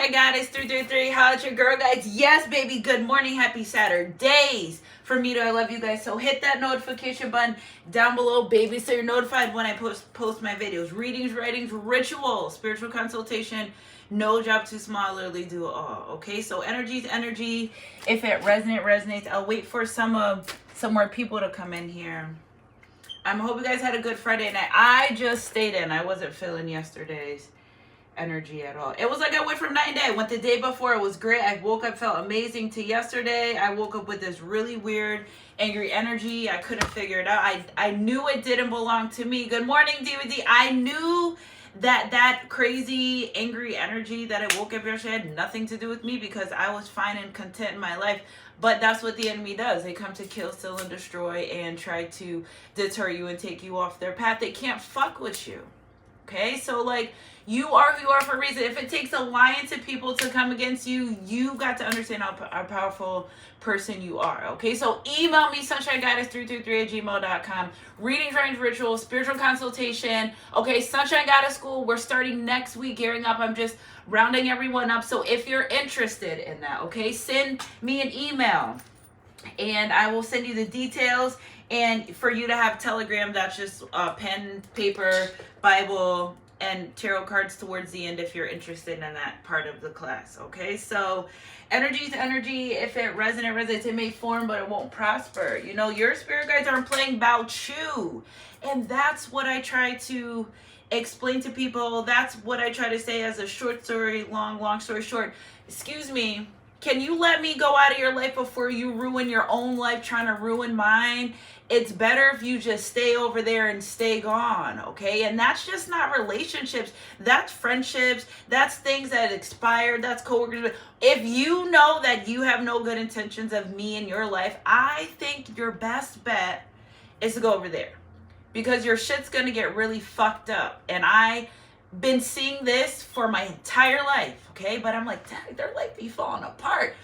Sunshine Goddess 333. Holla at your girl, guys. Yes, baby. Good morning. Happy Saturdays. For me to I love you guys. So hit that notification button down below, baby, so you're notified when I post my videos. Readings, writings, rituals, spiritual consultation. No job too small. I literally do it all. Okay, so energy's energy. If it resonates. I'll wait for some more people to come in here. I hope you guys had a good Friday night. I just stayed in. I wasn't feeling yesterday's energy at all. It was like I went from night and day. I went the day before. It was great. I woke up, felt amazing, to yesterday. I woke up with this really weird, angry energy. I couldn't figure it out. I knew it didn't belong to me. Good morning, DVD. I knew that crazy, angry energy that I woke up yesterday had nothing to do with me because I was fine and content in my life. But that's what the enemy does. They come to kill, steal, and destroy and try to deter you and take you off their path. They can't fuck with you. Okay? So, like, you are who you are for a reason. If it takes a lion to people to come against you, you got to understand how powerful person you are. Okay? So, email me, sunshinegoddess333@gmail.com. Readings, writings, rituals, spiritual consultation. Okay? Sunshine Goddess School. We're starting next week, gearing up. I'm just rounding everyone up. So, if you're interested in that, okay, send me an email and I will send you the details. And for you to have Telegram, that's just pen, paper, Bible, and tarot cards towards the end if you're interested in that part of the class. Okay, so energy to energy. If it resonates, it may form, but it won't prosper. You know, your spirit guides aren't playing about you. And that's what I try to explain to people. That's what I try to say as a short story, long story short. Excuse me. Can you let me go out of your life before you ruin your own life trying to ruin mine? It's better if you just stay over there and stay gone, okay? And that's just not relationships. That's friendships. That's things that expired. That's coworkers. If you know that you have no good intentions of me in your life, I think your best bet is to go over there because your shit's going to get really fucked up. And I've been seeing this for my entire life, okay? But I'm like, dang, their life be falling apart.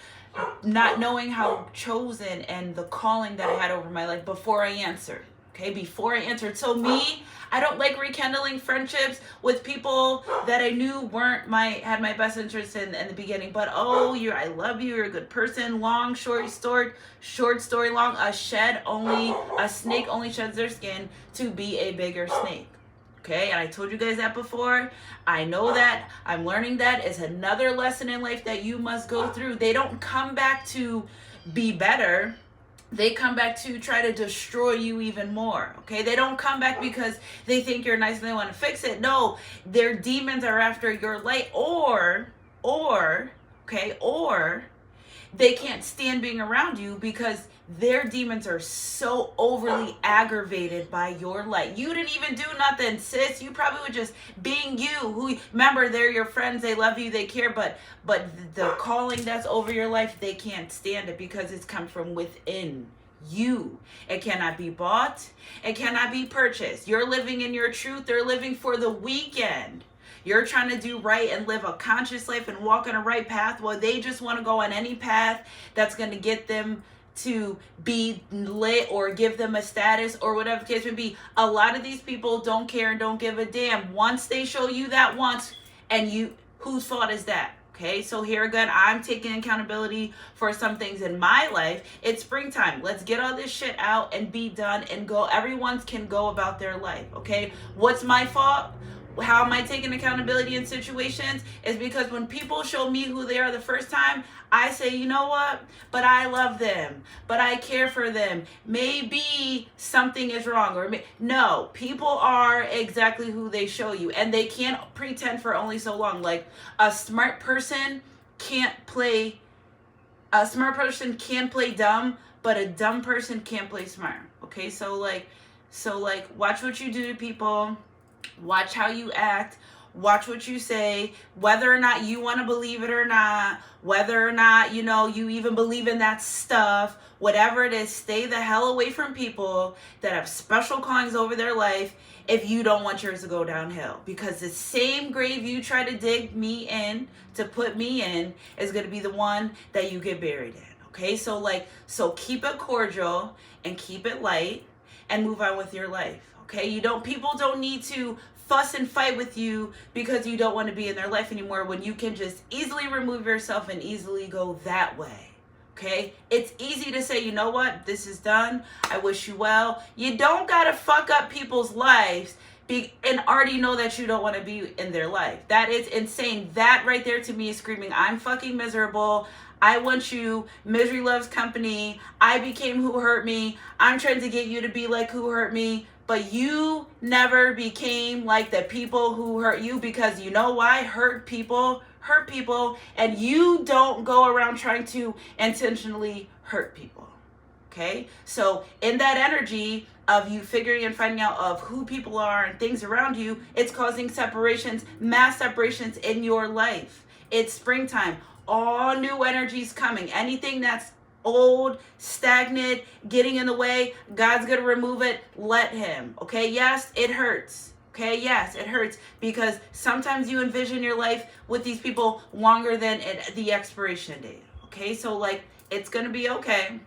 Not knowing how chosen and the calling that I had over my life before I answered, okay? Before I answered. So me, I don't like rekindling friendships with people that I knew had my best interest in the beginning. But I love you, you're a good person. Long, short story long. A snake only sheds their skin to be a bigger snake. Okay, and I told you guys that before. I know that. I'm learning that. It's another lesson in life that you must go through. They don't come back to be better. They come back to try to destroy you even more. Okay, they don't come back because they think you're nice and they want to fix it. No, their demons are after your light, or they can't stand being around you because their demons are so overly aggravated by your light. You didn't even do nothing, sis. You probably were just being you. Remember, they're your friends. They love you. They care. But the calling that's over your life, they can't stand it because it's come from within you. It cannot be bought. It cannot be purchased. You're living in your truth. They're living for the weekend. You're trying to do right and live a conscious life and walk on a right path. Well, they just want to go on any path that's going to get them to be lit or give them a status or whatever the case may be. A lot of these people don't care and don't give a damn. Once they show you that once, and whose fault is that? Okay, so here again, I'm taking accountability for some things in my life. It's springtime. Let's get all this shit out and be done and go. Everyone can go about their life, okay? What's my fault? How am I taking accountability in situations? Is because when people show me who they are the first time, I say, you know what? But I love them. But I care for them. Maybe something is wrong. No, people are exactly who they show you. And they can't pretend for only so long. Like, a smart person can play dumb, but a dumb person can't play smart. Okay, so watch what you do to people. Watch how you act. Watch what you say. Whether or not you want to believe it or not. Whether or not, you even believe in that stuff. Whatever it is, stay the hell away from people that have special callings over their life if you don't want yours to go downhill. Because the same grave you try to dig me in, to put me in, is going to be the one that you get buried in. Okay? So keep it cordial and keep it light and move on with your life. Okay, people don't need to fuss and fight with you because you don't want to be in their life anymore, when you can just easily remove yourself and easily go that way. Okay? It's easy to say, you know what? This is done. I wish you well. You don't got to fuck up people's lives and already know that you don't want to be in their life. That is insane. That right there to me is screaming, I'm fucking miserable. I want you. Misery loves company. I became who hurt me. I'm trying to get you to be like who hurt me. But you never became like the people who hurt you, because you know why? Hurt people, and you don't go around trying to intentionally hurt people. Okay? So in that energy of you figuring and finding out of who people are and things around you, it's causing separations, mass separations in your life. It's springtime. All new energies coming. Anything that's old, stagnant, getting in the way, God's going to remove it. Let him. Okay? Yes, it hurts. Okay? Yes, it hurts, because sometimes you envision your life with these people longer than the expiration date. Okay? So like, it's going to be okay.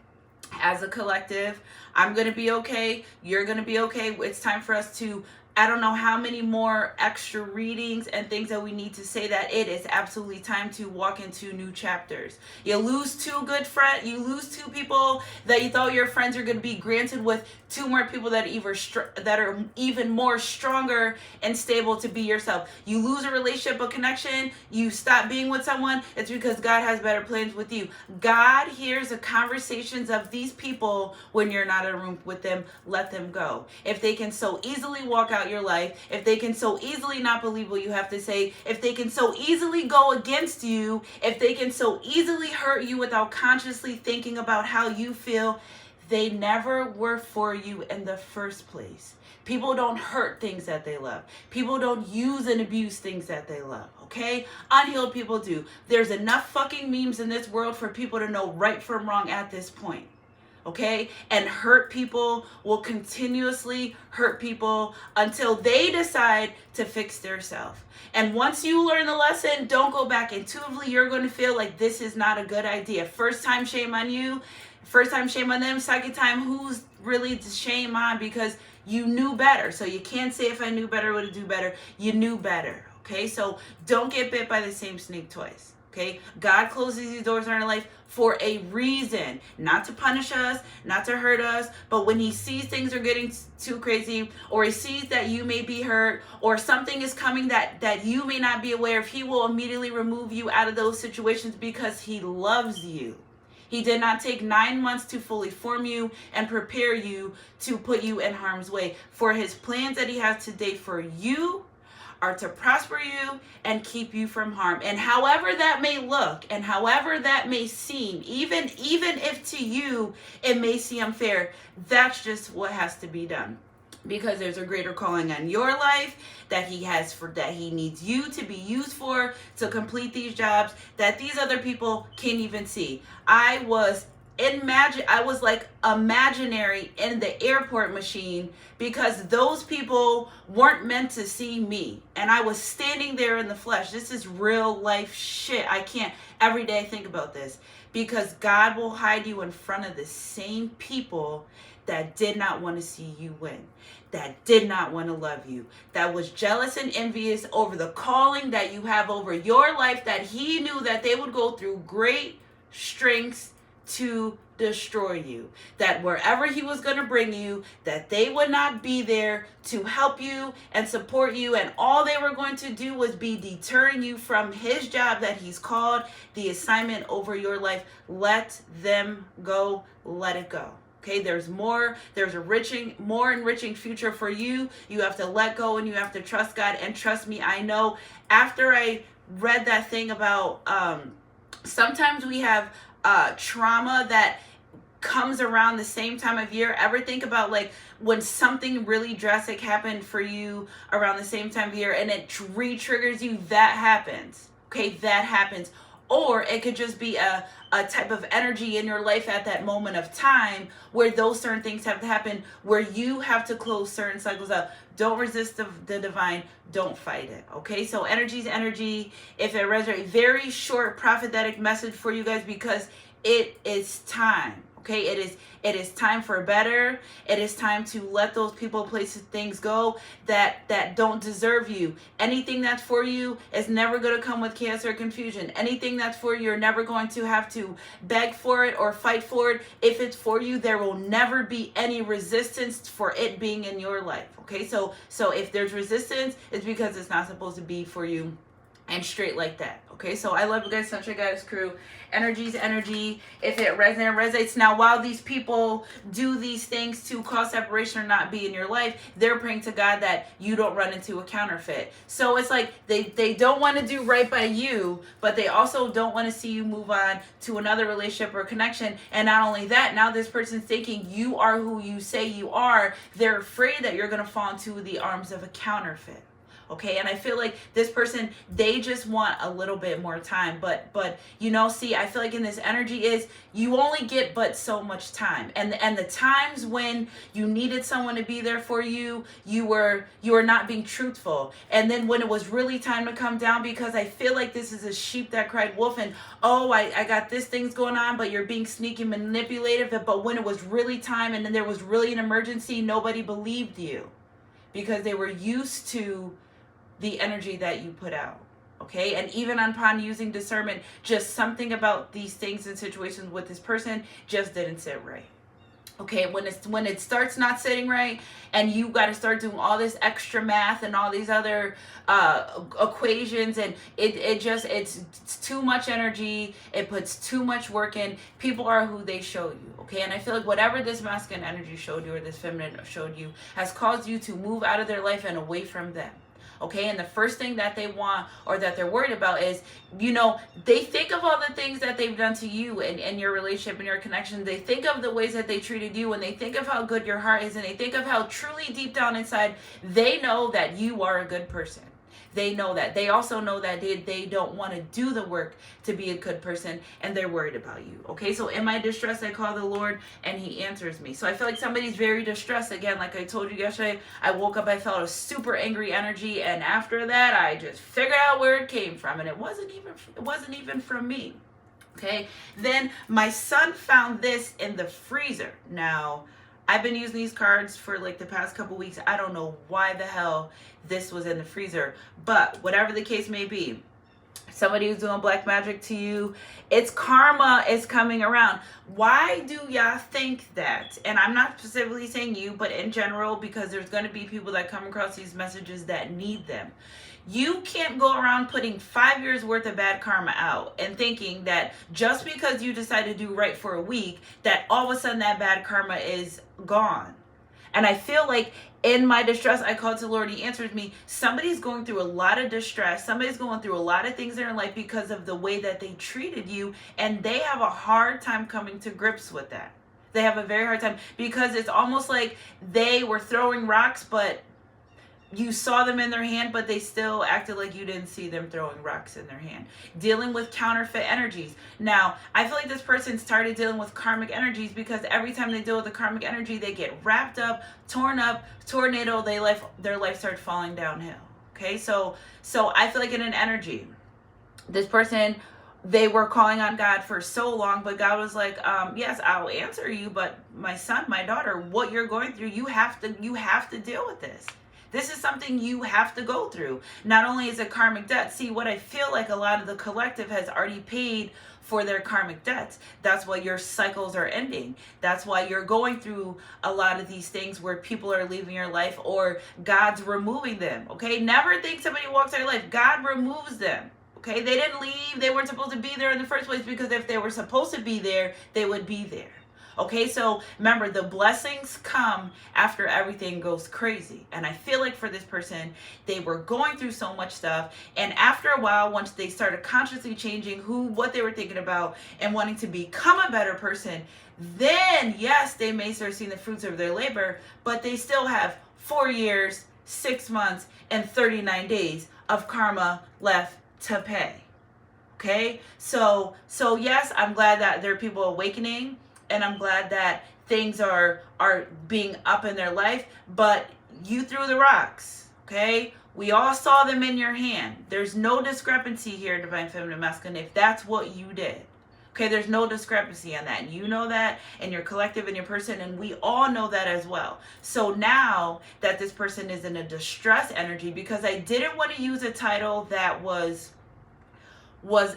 As a collective, I'm going to be okay. You're going to be okay. It's time for us to, I don't know how many more extra readings and things that we need to say that it is absolutely time to walk into new chapters. You lose two good friends, you lose two people that you thought your friends are going to be, granted with two more people that are even more stronger and stable to be yourself. You lose a relationship, a connection, you stop being with someone, it's because God has better plans with you. God hears the conversations of these people when you're not in a room with them. Let them go. If they can so easily walk out your life, if they can so easily not believe what you have to say, if they can so easily go against you, if they can so easily hurt you without consciously thinking about how you feel, they never were for you in the first place. People don't hurt things that they love. People don't use and abuse things that they love, okay? Unhealed people do. There's enough fucking memes in this world for people to know right from wrong at this point. Okay? And hurt people will continuously hurt people until they decide to fix their self. And once you learn the lesson, don't go back. Intuitively, you're going to feel like this is not a good idea. First time, shame on you. First time, shame on them. Second time, who's really to shame on? Because you knew better. So you can't say if I knew better, would do better. You knew better. Okay? So don't get bit by the same snake twice. Okay? God closes these doors in our life for a reason. Not to punish us, not to hurt us, but when he sees things are getting too crazy, or he sees that you may be hurt, or something is coming that you may not be aware of, he will immediately remove you out of those situations because he loves you. He did not take 9 months to fully form you and prepare you to put you in harm's way. For his plans that he has today for you are to prosper you and keep you from harm. And however that may look and however that may seem, even if to you it may seem unfair, that's just what has to be done. Because there's a greater calling on your life that he needs you to be used for, to complete these jobs that these other people can't even see. I was like imaginary in the airport machine because those people weren't meant to see me. And I was standing there in the flesh. This is real life shit. I can't every day think about this, because God will hide you in front of the same people that did not want to see you win, that did not want to love you, that was jealous and envious over the calling that you have over your life, that he knew that they would go through great strengths to destroy you, that wherever he was going to bring you, that they would not be there to help you and support you, and all they were going to do was be deterring you from his job that he's called, the assignment over your life. Let them go. Let it go. Okay, there's more enriching future for you. You have to let go and you have to trust God. And trust me, I know after I read that thing about sometimes we have trauma that comes around the same time of year. Ever think about like when something really drastic happened for you around the same time of year and it re-triggers you? That happens. Okay, that happens. Or it could just be a type of energy in your life at that moment of time where those certain things have to happen, where you have to close certain cycles out. Don't resist the divine. Don't fight it. Okay, so energy's energy. If it resonates, very short prophetic message for you guys, because it is time. Okay, it is time for better. It is time to let those people, places, things go that don't deserve you. Anything that's for you is never going to come with chaos or confusion. Anything that's for you, you're never going to have to beg for it or fight for it. If it's for you, there will never be any resistance for it being in your life. Okay, so if there's resistance, it's because it's not supposed to be for you, and straight like that. Okay, so I love you guys, Sunshine Goddess crew. Energy's energy. If it resonates. Now, while these people do these things to cause separation or not be in your life, they're praying to God that you don't run into a counterfeit. So it's like they don't want to do right by you, but they also don't want to see you move on to another relationship or connection. And not only that, now this person's thinking you are who you say you are. They're afraid that you're going to fall into the arms of a counterfeit. Okay, and I feel like this person, they just want a little bit more time, but you know, see, I feel like in this energy is you only get but so much time, and the times when you needed someone to be there for you, you were not being truthful, and then when it was really time to come down, because I feel like this is a sheep that cried wolf, and oh, I got this thing's going on, but you're being sneaky, manipulative, but when it was really time, and then there was really an emergency, nobody believed you, because they were used to the energy that you put out. Okay, and even upon using discernment, just something about these things and situations with this person just didn't sit right. Okay, when it starts not sitting right, and you got to start doing all this extra math and all these other equations, and it's too much energy. It puts too much work in. People are who they show you. Okay, and I feel like whatever this masculine energy showed you or this feminine showed you has caused you to move out of their life and away from them. Okay, and the first thing that they want or that they're worried about is, you know, they think of all the things that they've done to you and your relationship and your connection. They think of the ways that they treated you, and they think of how good your heart is, and they think of how truly deep down inside they know that you are a good person. They know that. They also know that they don't want to do the work to be a good person, and they're worried about you. Okay, so in my distress, I call the Lord, and he answers me. So I feel like somebody's very distressed. Again, like I told you yesterday, I woke up, I felt a super angry energy, and after that, I just figured out where it came from, and it wasn't even from me. Okay, then my son found this in the freezer. Now, I've been using these cards for like the past couple weeks. I don't know why the hell this was in the freezer, but whatever the case may be, somebody who's doing black magic to you, it's karma is coming around. Why do y'all think that? And I'm not specifically saying you, but in general, because there's going to be people that come across these messages that need them. You can't go around putting 5 years worth of bad karma out and thinking that just because you decide to do right for a week, that all of a sudden that bad karma is gone. And I feel like in my distress, I called to the Lord, he answers me. Somebody's going through a lot of distress. Somebody's going through a lot of things in their life because of the way that they treated you. And they have a hard time coming to grips with that. They have a very hard time because it's almost like they were throwing rocks, but you saw them in their hand, but they still acted like you didn't see them throwing rocks in their hand. Dealing with counterfeit energies. Now, I feel like this person started dealing with karmic energies because every time they deal with the karmic energy, they get wrapped up, torn up, tornado, their life starts falling downhill. Okay, so I feel like in an energy, this person, they were calling on God for so long, but God was like, yes, I'll answer you, but my son, my daughter, what you're going through, you have to deal with this. This is something you have to go through. Not only is it karmic debt, see what I feel like a lot of the collective has already paid for their karmic debts. That's why your cycles are ending. That's why you're going through a lot of these things where people are leaving your life or God's removing them. Okay, never think somebody walks out of your life. God removes them. Okay, they didn't leave. They weren't supposed to be there in the first place, because if they were supposed to be there, they would be there. Okay, so remember, the blessings come after everything goes crazy. And I feel like for this person, they were going through so much stuff. And after a while, once they started consciously changing what they were thinking about and wanting to become a better person, then yes, they may start seeing the fruits of their labor, but they still have 4 years, 6 months, and 39 days of karma left to pay. Okay, so yes, I'm glad that there are people awakening. And I'm glad that things are being up in their life, but you threw the rocks, okay? We all saw them in your hand. There's no discrepancy here, Divine Feminine Masculine, if that's what you did, Okay, there's no discrepancy on that. And you know that, and your collective and your person, and we all know that as well. So now that this person is in a distress energy, because I didn't want to use a title that was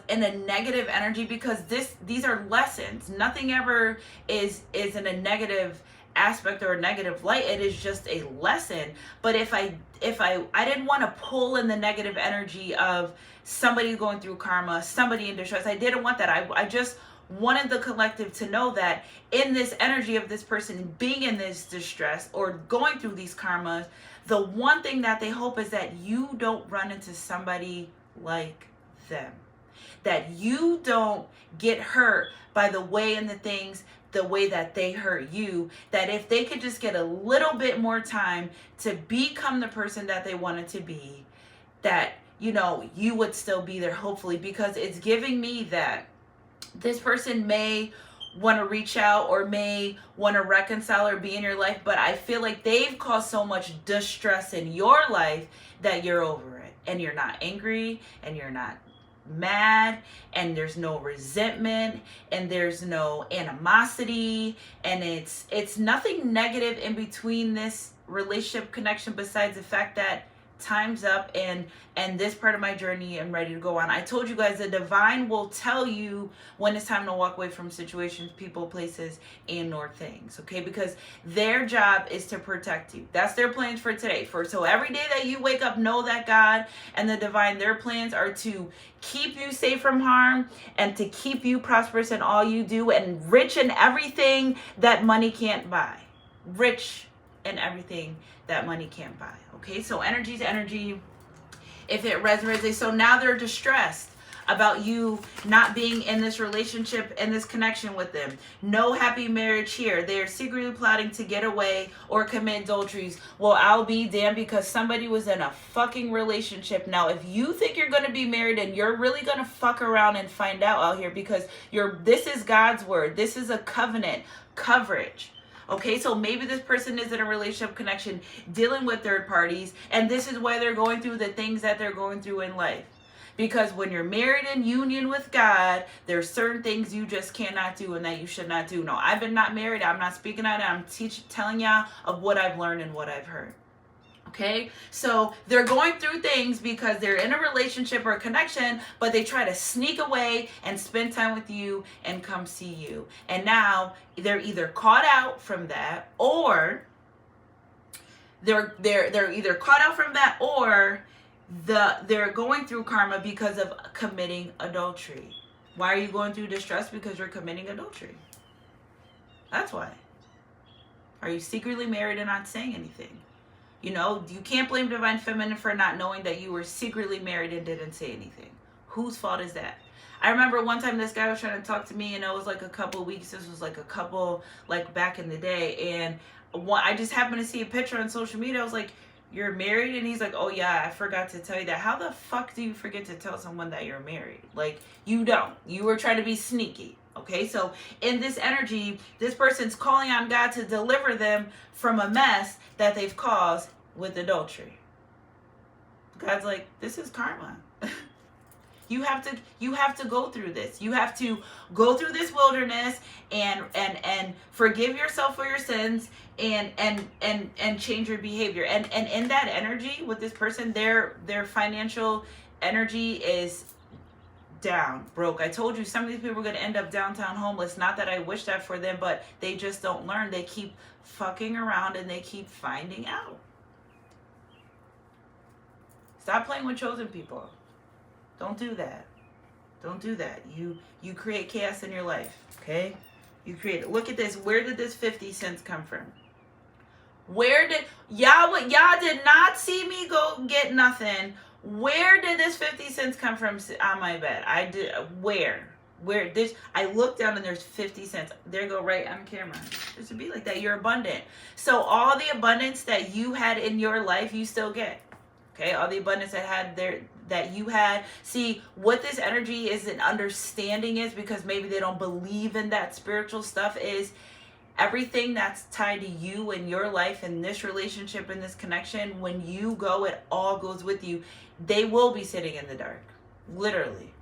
in a negative energy, because these are lessons. Nothing ever is in a negative aspect or a negative light. It is just a lesson. But if I didn't want to pull in the negative energy of somebody going through karma, somebody in distress, I didn't want that. I just wanted the collective to know that in this energy of this person being in this distress or going through these karmas, the one thing that they hope is that you don't run into somebody like them, that you don't get hurt by the way and the way that they hurt you, that if they could just get a little bit more time to become the person that they wanted to be, that, you know, you would still be there, hopefully, because it's giving me that this person may want to reach out or may want to reconcile or be in your life, but I feel like they've caused so much distress in your life that you're over it, and you're not angry, and you're not mad, and there's no resentment, and there's no animosity, and it's nothing negative in between this relationship connection besides the fact that time's up, and this part of my journey I'm ready to go on. I told you guys the divine will tell you when it's time to walk away from situations, people, places, and or things, okay? Because their job is to protect you. That's their plans for today. So every day that you wake up, know that God and the divine, their plans are to keep you safe from harm and to keep you prosperous in all you do and rich in everything that money can't buy. Rich in everything that money can't buy. Okay, so energy's energy. If it resonates, so now they're distressed about you not being in this relationship and this connection with them. No happy marriage here. They are secretly plotting to get away or commit adulteries. Well, I'll be damned, because somebody was in a fucking relationship. Now, if you think you're going to be married and you're really going to fuck around and find out here, because this is God's word. This is a covenant coverage. Okay, so maybe this person is in a relationship connection dealing with third parties, and this is why they're going through the things that they're going through in life. Because when you're married in union with God, there's certain things you just cannot do and that you should not do. No, I've been not married. I'm not speaking on it. I'm telling y'all of what I've learned and what I've heard. Okay, so they're going through things because they're in a relationship or a connection, but they try to sneak away and spend time with you and come see you. And now they're either caught out from that, or they're either caught out from that, or they're going through karma because of committing adultery. Why are you going through distress? Because you're committing adultery. That's why. Are you secretly married and not saying anything? You know, you can't blame Divine Feminine for not knowing that you were secretly married and didn't say anything. Whose fault is that? I remember one time this guy was trying to talk to me, and it was like a couple weeks. This was like a couple, like back in the day. And I just happened to see a picture on social media. I was like, you're married? And he's like, oh yeah, I forgot to tell you that. How the fuck do you forget to tell someone that you're married? Like, you don't. You were trying to be sneaky. Okay, so in this energy, this person's calling on God to deliver them from a mess that they've caused with adultery. God's like, this is karma. You have to go through this. You have to go through this wilderness and forgive yourself for your sins and change your behavior. And in that energy with this person, their financial energy is down, broke. I told you some of these people are going to end up downtown homeless. Not that I wish that for them, but they just don't learn. They keep fucking around and they keep finding out. Stop playing with chosen people. Don't do that. Don't do that. You create chaos in your life, okay? You create it. Look at this. Where did this 50 cents come from? Where did y'all did not see me go get nothing. Where did this 50 cents come from on my bed? I did. Where this? I looked down and there's 50 cents. There you go, right on camera. It should be like that. You're abundant. So all the abundance that you had in your life, you still get. Okay, all the abundance that you had. See, what this energy is an understanding is, because maybe they don't believe in that spiritual stuff, is everything that's tied to you in your life, in this relationship, in this connection, when you go, it all goes with you. They will be sitting in the dark, literally,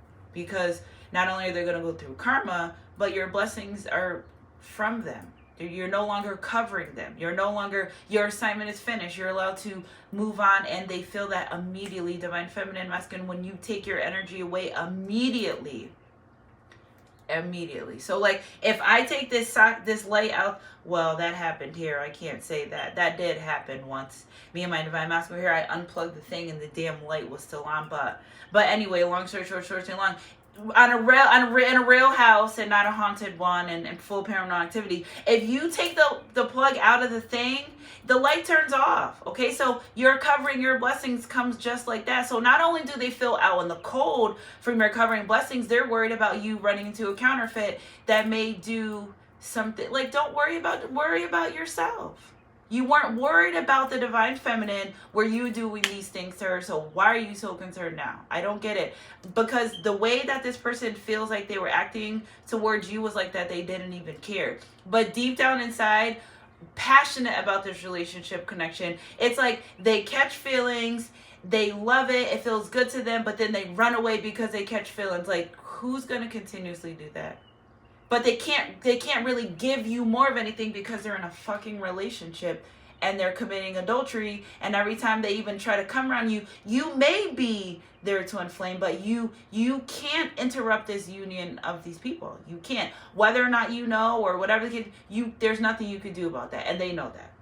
because not only are they going to go through karma, but your blessings are from them. You're no longer covering them. You're no longer, your assignment is finished. You're allowed to move on, and they feel that immediately. Divine Feminine, Masculine, when you take your energy away immediately. So like, if I take this light out, well, that happened here. I can't say that. That did happen once. Me and my Divine Masculine were here. I unplugged the thing and the damn light was still on. But anyway, long story short, and long. In a real house and not a haunted one and full paranormal activity, if you take the plug out of the thing, the light turns off. Okay, so your covering your blessings comes just like that. So not only do they feel out in the cold from your covering blessings, they're worried about you running into a counterfeit that may do something. Like, don't worry about yourself. You weren't worried about the Divine Feminine where you doing these things to her, so why are you so concerned now? I don't get it. Because the way that this person feels like they were acting towards you was like that they didn't even care. But deep down inside, passionate about this relationship connection. It's like they catch feelings, they love it, it feels good to them, but then they run away because they catch feelings. Like, who's going to continuously do that? But they can't really give you more of anything because they're in a fucking relationship and they're committing adultery. And every time they even try to come around you, you may be their twin flame, but you can't interrupt this union of these people. You can't. Whether or not you know or whatever, there's nothing you could do about that. And they know that.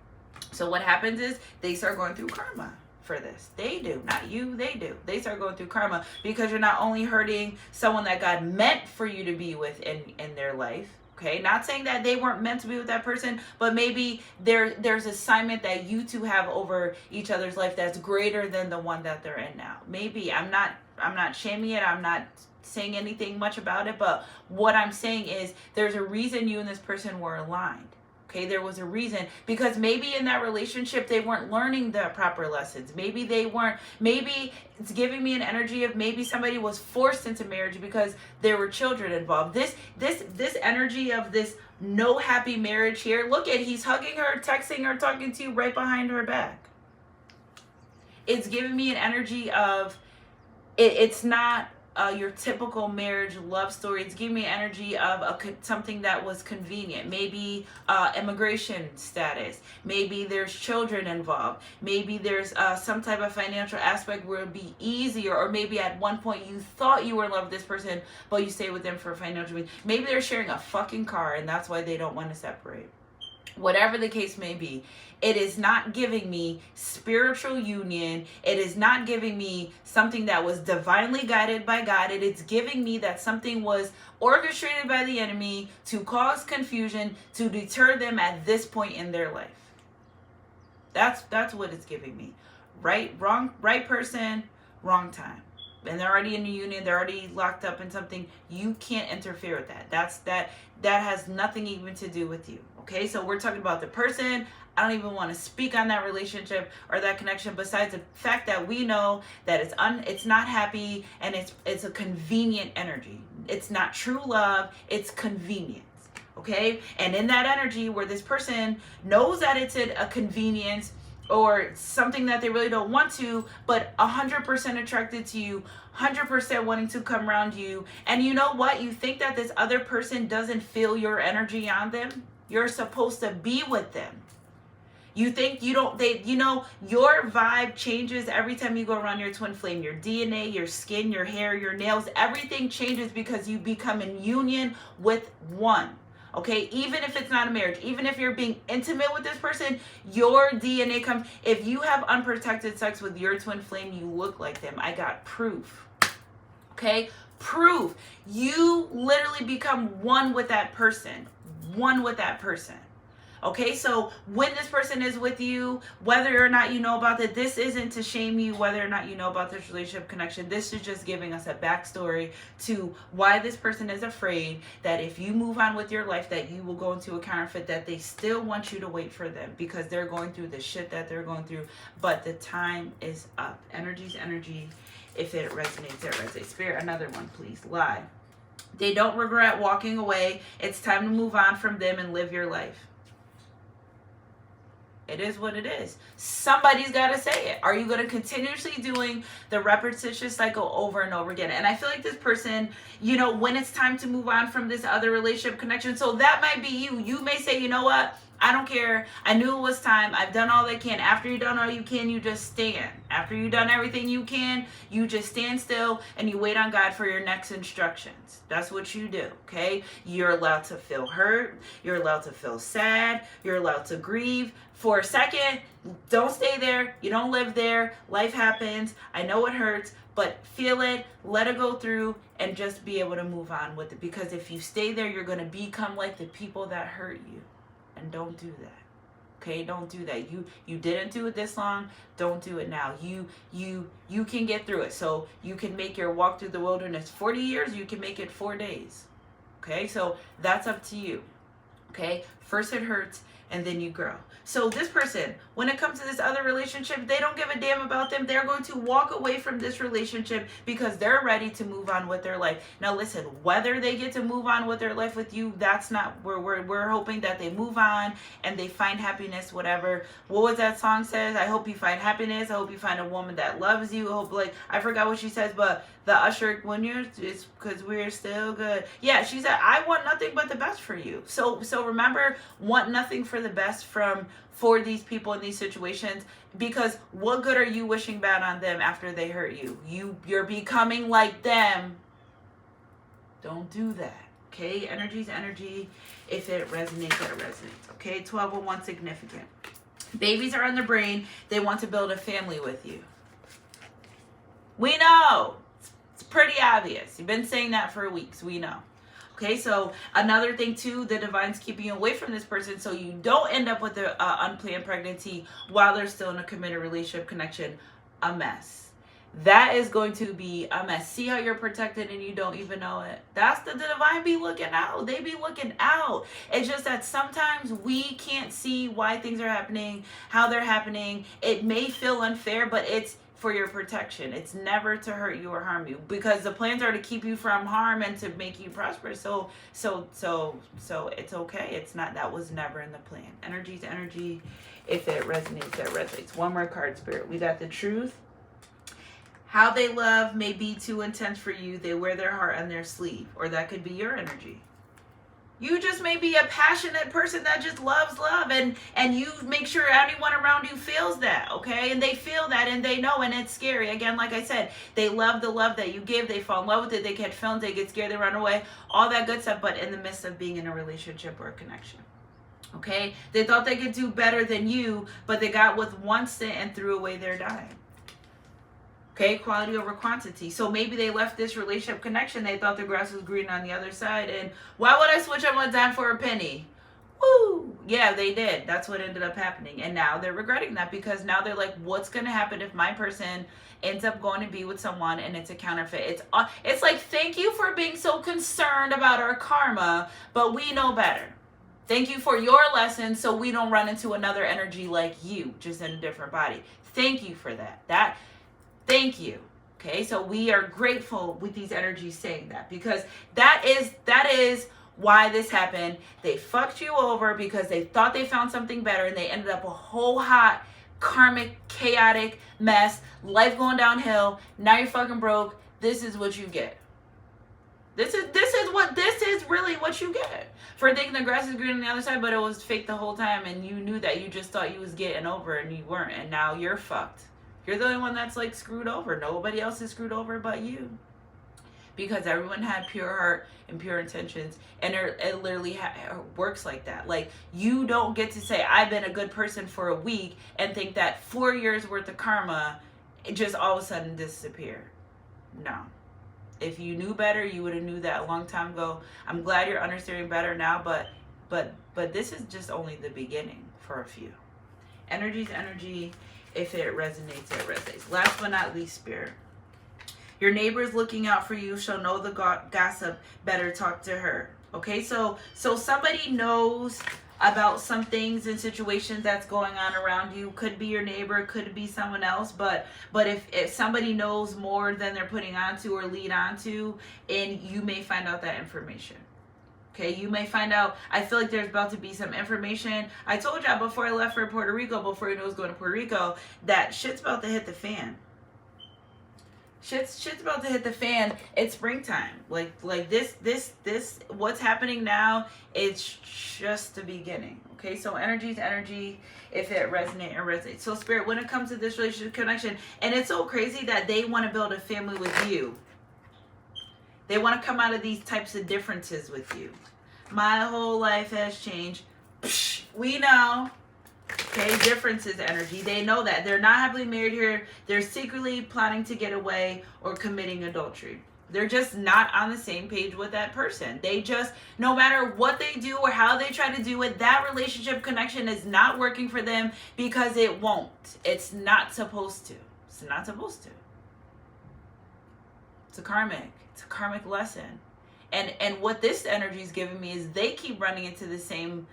So what happens is they start going through karma for this. They do, not you, they do. They start going through karma because you're not only hurting someone that God meant for you to be with in their life. Okay, not saying that they weren't meant to be with that person, but maybe there's assignment that you two have over each other's life that's greater than the one that they're in now. Maybe. I'm not shaming it. I'm not saying anything much about it, but what I'm saying is there's a reason you and this person were aligned. Okay, there was a reason, because maybe in that relationship they weren't learning the proper lessons. Maybe it's giving me an energy of maybe somebody was forced into marriage because there were children involved. This energy of this no happy marriage here. Look at, he's hugging her, texting her, talking to you right behind her back. It's giving me an energy of it's not your typical marriage love story. It's giving me energy of something that was convenient. Maybe immigration status. Maybe there's children involved. Maybe there's some type of financial aspect where it would be easier. Or maybe at one point you thought you were in love with this person, but you stay with them for financial reasons. Maybe they're sharing a fucking car and that's why they don't want to separate. Whatever the case may be, it is not giving me spiritual union. It is not giving me something that was divinely guided by God. It is giving me that something was orchestrated by the enemy to cause confusion, to deter them at this point in their life. That's what it's giving me. Right person, wrong time. And they're already in a union, they're already locked up in something. You can't interfere with that. That has nothing even to do with you. Okay, so we're talking about the person. I don't even want to speak on that relationship or that connection, besides the fact that we know that it's not happy and it's a convenient energy. It's not true love, it's convenience. Okay, and in that energy where this person knows that it's a convenience or something that they really don't want to, but 100% attracted to you, 100% wanting to come around you. And you know what? You think that this other person doesn't feel your energy on them? You're supposed to be with them. You think your vibe changes every time you go around your twin flame. Your DNA, your skin, your hair, your nails, everything changes because you become in union with one. Okay, even if it's not a marriage, even if you're being intimate with this person, your DNA comes. If you have unprotected sex with your twin flame, you look like them. I got proof. Okay, proof. You literally become one with that person. One with that person. Okay, so when this person is with you, whether or not you know about it, this isn't to shame you, whether or not you know about this relationship connection. This is just giving us a backstory to why this person is afraid that if you move on with your life, that you will go into a counterfeit, that they still want you to wait for them because they're going through the shit that they're going through. But the time is up. Energy's energy. If it resonates, it resonates. Spirit, another one, please. Lie. They don't regret walking away. It's time to move on from them and live your life. It is what it is. Somebody's got to say it. Are you going to continuously doing the repetitious cycle over and over again? And I feel like this person, you know, when it's time to move on from this other relationship connection, so that might be you. You may say, you know what? I don't care. I knew it was time. I've done all I can. After you've done all you can, you just stand. After you've done everything you can, you just stand still and you wait on God for your next instructions. That's what you do, okay? You're allowed to feel hurt. You're allowed to feel sad. You're allowed to grieve. For a second, don't stay there. You don't live there. Life happens. I know it hurts, but feel it, let it go through, and just be able to move on with it. Because if you stay there, you're going to become like the people that hurt you. And don't do that. Okay, don't do that. You didn't do it this long. Don't do it now. You can get through it. So you can make your walk through the wilderness 40 years. You can make it 4 days. Okay, so that's up to you. Okay, first it hurts and then you grow. So this person, when it comes to this other relationship, they don't give a damn about them. They're going to walk away from this relationship because they're ready to move on with their life. Now listen, whether they get to move on with their life with you, that's not where we're hoping that they move on and they find happiness, whatever. What was that song says? I hope you find happiness. I hope you find a woman that loves you. I hope, like, I forgot what she says, but the Usher, when it's because we're still good. Yeah, she said, I want nothing but the best for you. So remember, want nothing for the best for these people in these situations, because what good are you wishing bad on them after they hurt you? You're becoming like them. Don't do that. Okay, energy's energy. If it resonates, it resonates. Okay, 1201 significant. Babies are on the brain. They want to build a family with you. We know. It's pretty obvious. You've been saying that for weeks. We know. Okay, so another thing too, the divine's keeping you away from this person so you don't end up with an unplanned pregnancy while they're still in a committed relationship connection. A mess. That is going to be a mess. See how you're protected and you don't even know it? That's the divine be looking out. They be looking out. It's just that sometimes we can't see why things are happening, how they're happening. It may feel unfair, but it's for your protection. It's never to hurt you or harm you, because the plans are to keep you from harm and to make you prosperous. So it's okay. It's not, that was never in the plan. Energy's energy. If it resonates, it resonates. One more card, Spirit. We got the truth. How they love may be too intense for you. They wear their heart on their sleeve, or that could be your energy. You just may be a passionate person that just loves love, and you make sure anyone around you feels that, okay? And they feel that and they know, and it's scary. Again, like I said, they love the love that you give. They fall in love with it. They catch feelings. They get scared. They run away. All that good stuff, but in the midst of being in a relationship or a connection, okay? They thought they could do better than you, but they got with one stint and threw away their dime. Okay, quality over quantity. So maybe they left this relationship connection. They thought the grass was green on the other side. And why would I switch up a dime for a penny? Woo! Yeah, they did. That's what ended up happening. And now they're regretting that, because now they're like, what's going to happen if my person ends up going to be with someone and it's a counterfeit? It's like, thank you for being so concerned about our karma, but we know better. Thank you for your lesson so we don't run into another energy like you, just in a different body. Thank you for that. Thank you. Okay, so we are grateful with these energies saying that, because that is why this happened. They fucked you over because they thought they found something better, and they ended up a whole hot, karmic, chaotic mess. Life going downhill. Now you're fucking broke. This is what you get. This is really what you get for thinking the grass is green on the other side, but it was fake the whole time, and you knew that. You just thought you was getting over, and you weren't, and now you're fucked. You're the only one that's like screwed over. Nobody else is screwed over but you. Because everyone had pure heart and pure intentions. And it literally works like that. Like, you don't get to say, I've been a good person for a week, and think that 4 years worth of karma just all of a sudden disappear. No. If you knew better, you would have knew that a long time ago. I'm glad you're understanding better now, but this is just only the beginning for a few. Energy's energy. If it resonates, it resonates. Last but not least, Spirit. Your neighbor is looking out for you. She'll know the gossip. Better talk to her. Okay, so somebody knows about some things and situations that's going on around you. Could be your neighbor, could be someone else. But if somebody knows more than they're putting onto or lead onto, and you may find out that information. Okay, you may find out, I feel like there's about to be some information. I told y'all before I left for Puerto Rico, before you knew I was going to Puerto Rico, that shit's about to hit the fan. Shit's about to hit the fan. It's springtime. Like this, what's happening now, it's just the beginning. Okay, so energy is energy if it resonates. So Spirit, when it comes to this relationship connection, and it's so crazy that they want to build a family with you. They want to come out of these types of differences with you. My whole life has changed. Psh, we know. Okay, differences energy. They know that. They're not happily married here. They're secretly plotting to get away or committing adultery. They're just not on the same page with that person. They just, no matter what they do or how they try to do it, that relationship connection is not working for them because it won't. It's not supposed to. It's not supposed to. It's a karmic lesson. And what this energy is giving me is they keep running into the same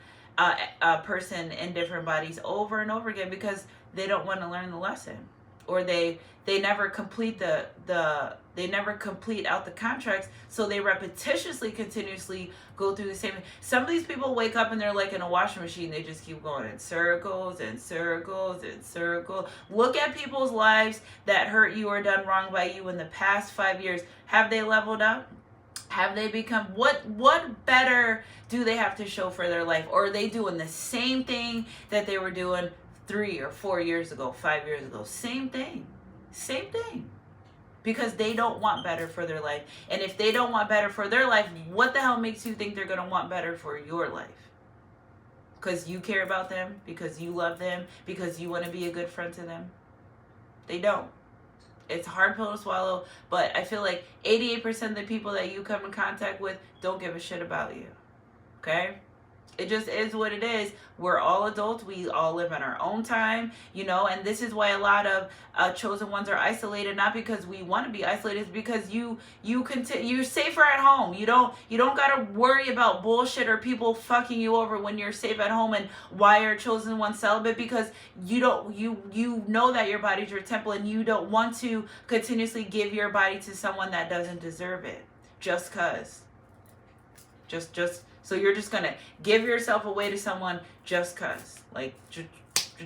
person in different bodies over and over again because they don't want to learn the lesson, or they never complete they never complete out the contracts, so they repetitiously, continuously go through the same. Some of these people wake up and they're like in a washing machine. They just keep going in circles and circles and circles. Look at people's lives that hurt you or done wrong by you in the past 5 years. Have they leveled up? Have they become, what better do they have to show for their life? Or are they doing the same thing that they were doing 3 or 4 years ago, 5 years ago? Same thing. Because they don't want better for their life. And if they don't want better for their life, what the hell makes you think they're going to want better for your life? Because you care about them? Because you love them? Because you want to be a good friend to them? They don't. It's a hard pill to swallow, but I feel like 88% of the people that you come in contact with don't give a shit about you. Okay? It just is what it is. We're all adults. We all live in our own time, you know, and this is why a lot of chosen ones are isolated, not because we want to be isolated, it's because you're safer at home. You don't got to worry about bullshit or people fucking you over when you're safe at home. And why are chosen ones celibate? Because you know that your body's your temple, and you don't want to continuously give your body to someone that doesn't deserve it just cuz. So you're just going to give yourself away to someone just cuz. Like,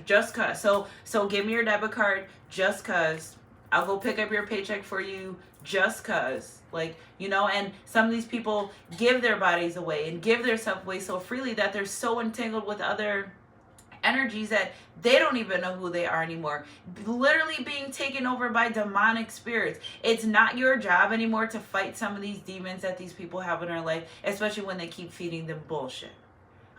just cuz. So give me your debit card just cuz. I'll go pick up your paycheck for you just cuz. Like, you know, and some of these people give their bodies away and give their self away so freely that they're so entangled with other energies that they don't even know who they are anymore. Literally being taken over by demonic spirits. It's not your job anymore to fight some of these demons that these people have in their life, especially when they keep feeding them bullshit.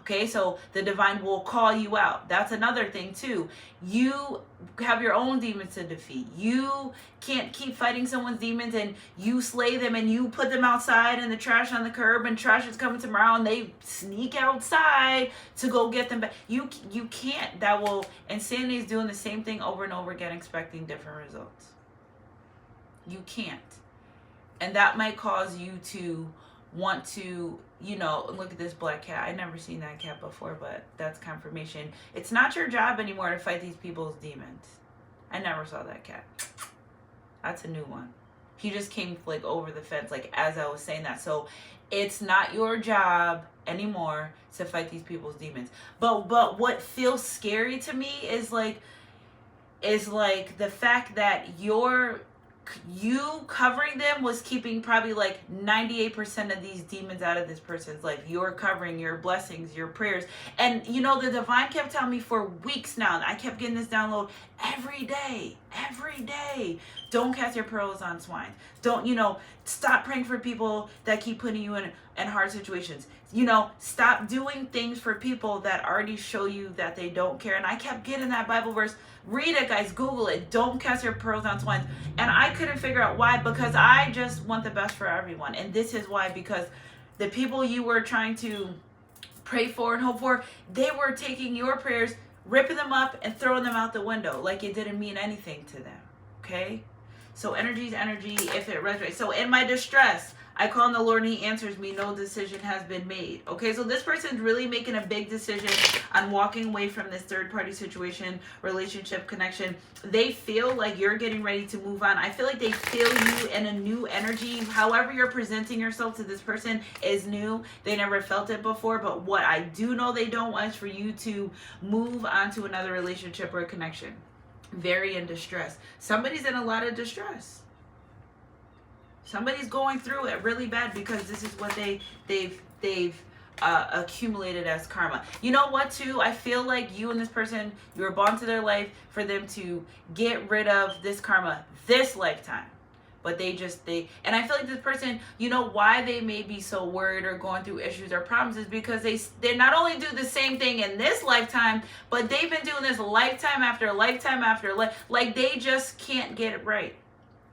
Okay, so the divine will call you out. That's another thing too. You have your own demons to defeat. You can't keep fighting someone's demons and you slay them and you put them outside in the trash on the curb, and trash is coming tomorrow and they sneak outside to go get them back. You can't. Insanity is doing the same thing over and over again, expecting different results. You can't. And that might cause you to want to, you know, look at this black cat. I've never seen that cat before, but that's confirmation. It's not your job anymore to fight these people's demons. I never saw that cat. That's a new one. He just came like over the fence, like as I was saying that. So it's not your job anymore to fight these people's demons. But what feels scary to me is like the fact that you covering them was keeping probably like 98% of these demons out of this person's life. You're covering your blessings, your prayers. And you know, the divine kept telling me for weeks now, and I kept getting this download every day. Don't cast your pearls on swine. Don't, you know, stop praying for people that keep putting you in hard situations. You know, stop doing things for people that already show you that they don't care. And I kept getting that Bible verse. Read it, guys. Google it. Don't cast your pearls on swine. And I couldn't figure out why, because I just want the best for everyone. And this is why, because the people you were trying to pray for and hope for, they were taking your prayers, ripping them up and throwing them out the window like it didn't mean anything to them. Okay? So energy is energy if it resonates. So in my distress, I call on the Lord and he answers me. No decision has been made. Okay, so this person's really making a big decision on walking away from this third-party situation, relationship, connection. They feel like you're getting ready to move on. I feel like they feel you in a new energy. However you're presenting yourself to this person is new. They never felt it before. But what I do know they don't want is for you to move on to another relationship or connection. Very in distress. Somebody's in a lot of distress. Somebody's going through it really bad because this is what they've accumulated as karma. You know what, too? I feel like you and this person, you were born to their life for them to get rid of this karma this lifetime. But and I feel like this person, you know why they may be so worried or going through issues or problems is because they not only do the same thing in this lifetime, but they've been doing this lifetime after lifetime after like they just can't get it right.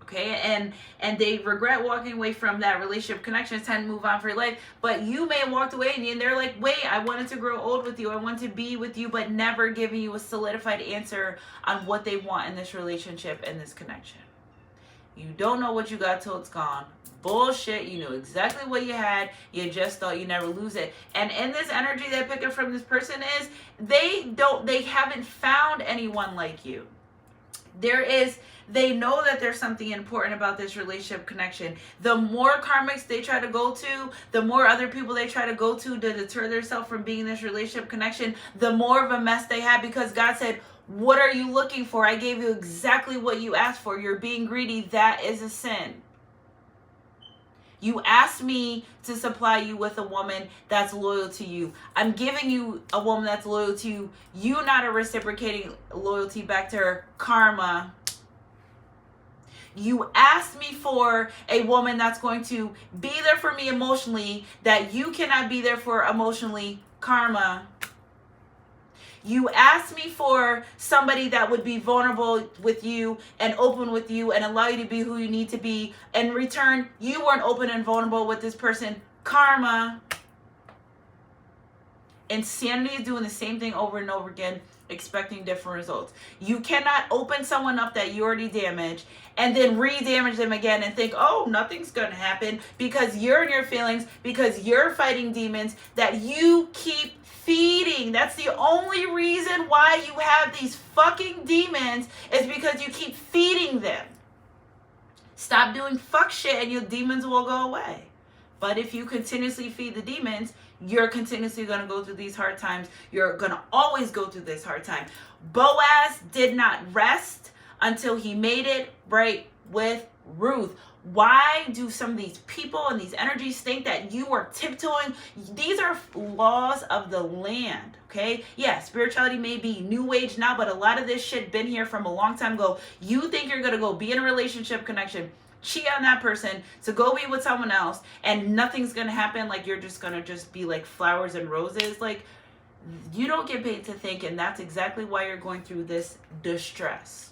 Okay, and they regret walking away from that relationship connection. It's time to move on for your life. But you may have walked away and they're like, wait, I wanted to grow old with you. I want to be with you, but never giving you a solidified answer on what they want in this relationship and this connection. You don't know what you got till it's gone. Bullshit. You knew exactly what you had. You just thought you never lose it. And in this energy they're picking from this person is they haven't found anyone like you. They know that there's something important about this relationship connection. The more karmics they try to go to, the more other people they try to go to deter themselves from being in this relationship connection, the more of a mess they have, because God said, what are you looking for? I gave you exactly what you asked for. You're being greedy. That is a sin. You asked me to supply you with a woman that's loyal to you. I'm giving you a woman that's loyal to you. You not a reciprocating loyalty back to her. Karma. You asked me for a woman that's going to be there for me emotionally that you cannot be there for emotionally. Karma. You asked me for somebody that would be vulnerable with you and open with you and allow you to be who you need to be. In return, you weren't open and vulnerable with this person. Karma. Insanity is doing the same thing over and over again, expecting different results. You cannot open someone up that you already damaged and then re-damage them again and think, oh, nothing's going to happen, because you're in your feelings, because you're fighting demons that you keep feeding. That's the only reason why you have these fucking demons, is because you keep feeding them. Stop doing fuck shit and your demons will go away. But if you continuously feed the demons, you're continuously going to go through these hard times. You're going to always go through this hard time. Boaz did not rest until he made it right with Ruth. Why do some of these people and these energies think that you are tiptoeing? These are laws of the land, okay? Yeah, spirituality may be new age now, but a lot of this shit been here from a long time ago. You think you're going to go be in a relationship connection, cheat on that person to go be with someone else, and nothing's going to happen, like you're just going to just be like flowers and roses. Like, you don't get paid to think, and that's exactly why you're going through this distress.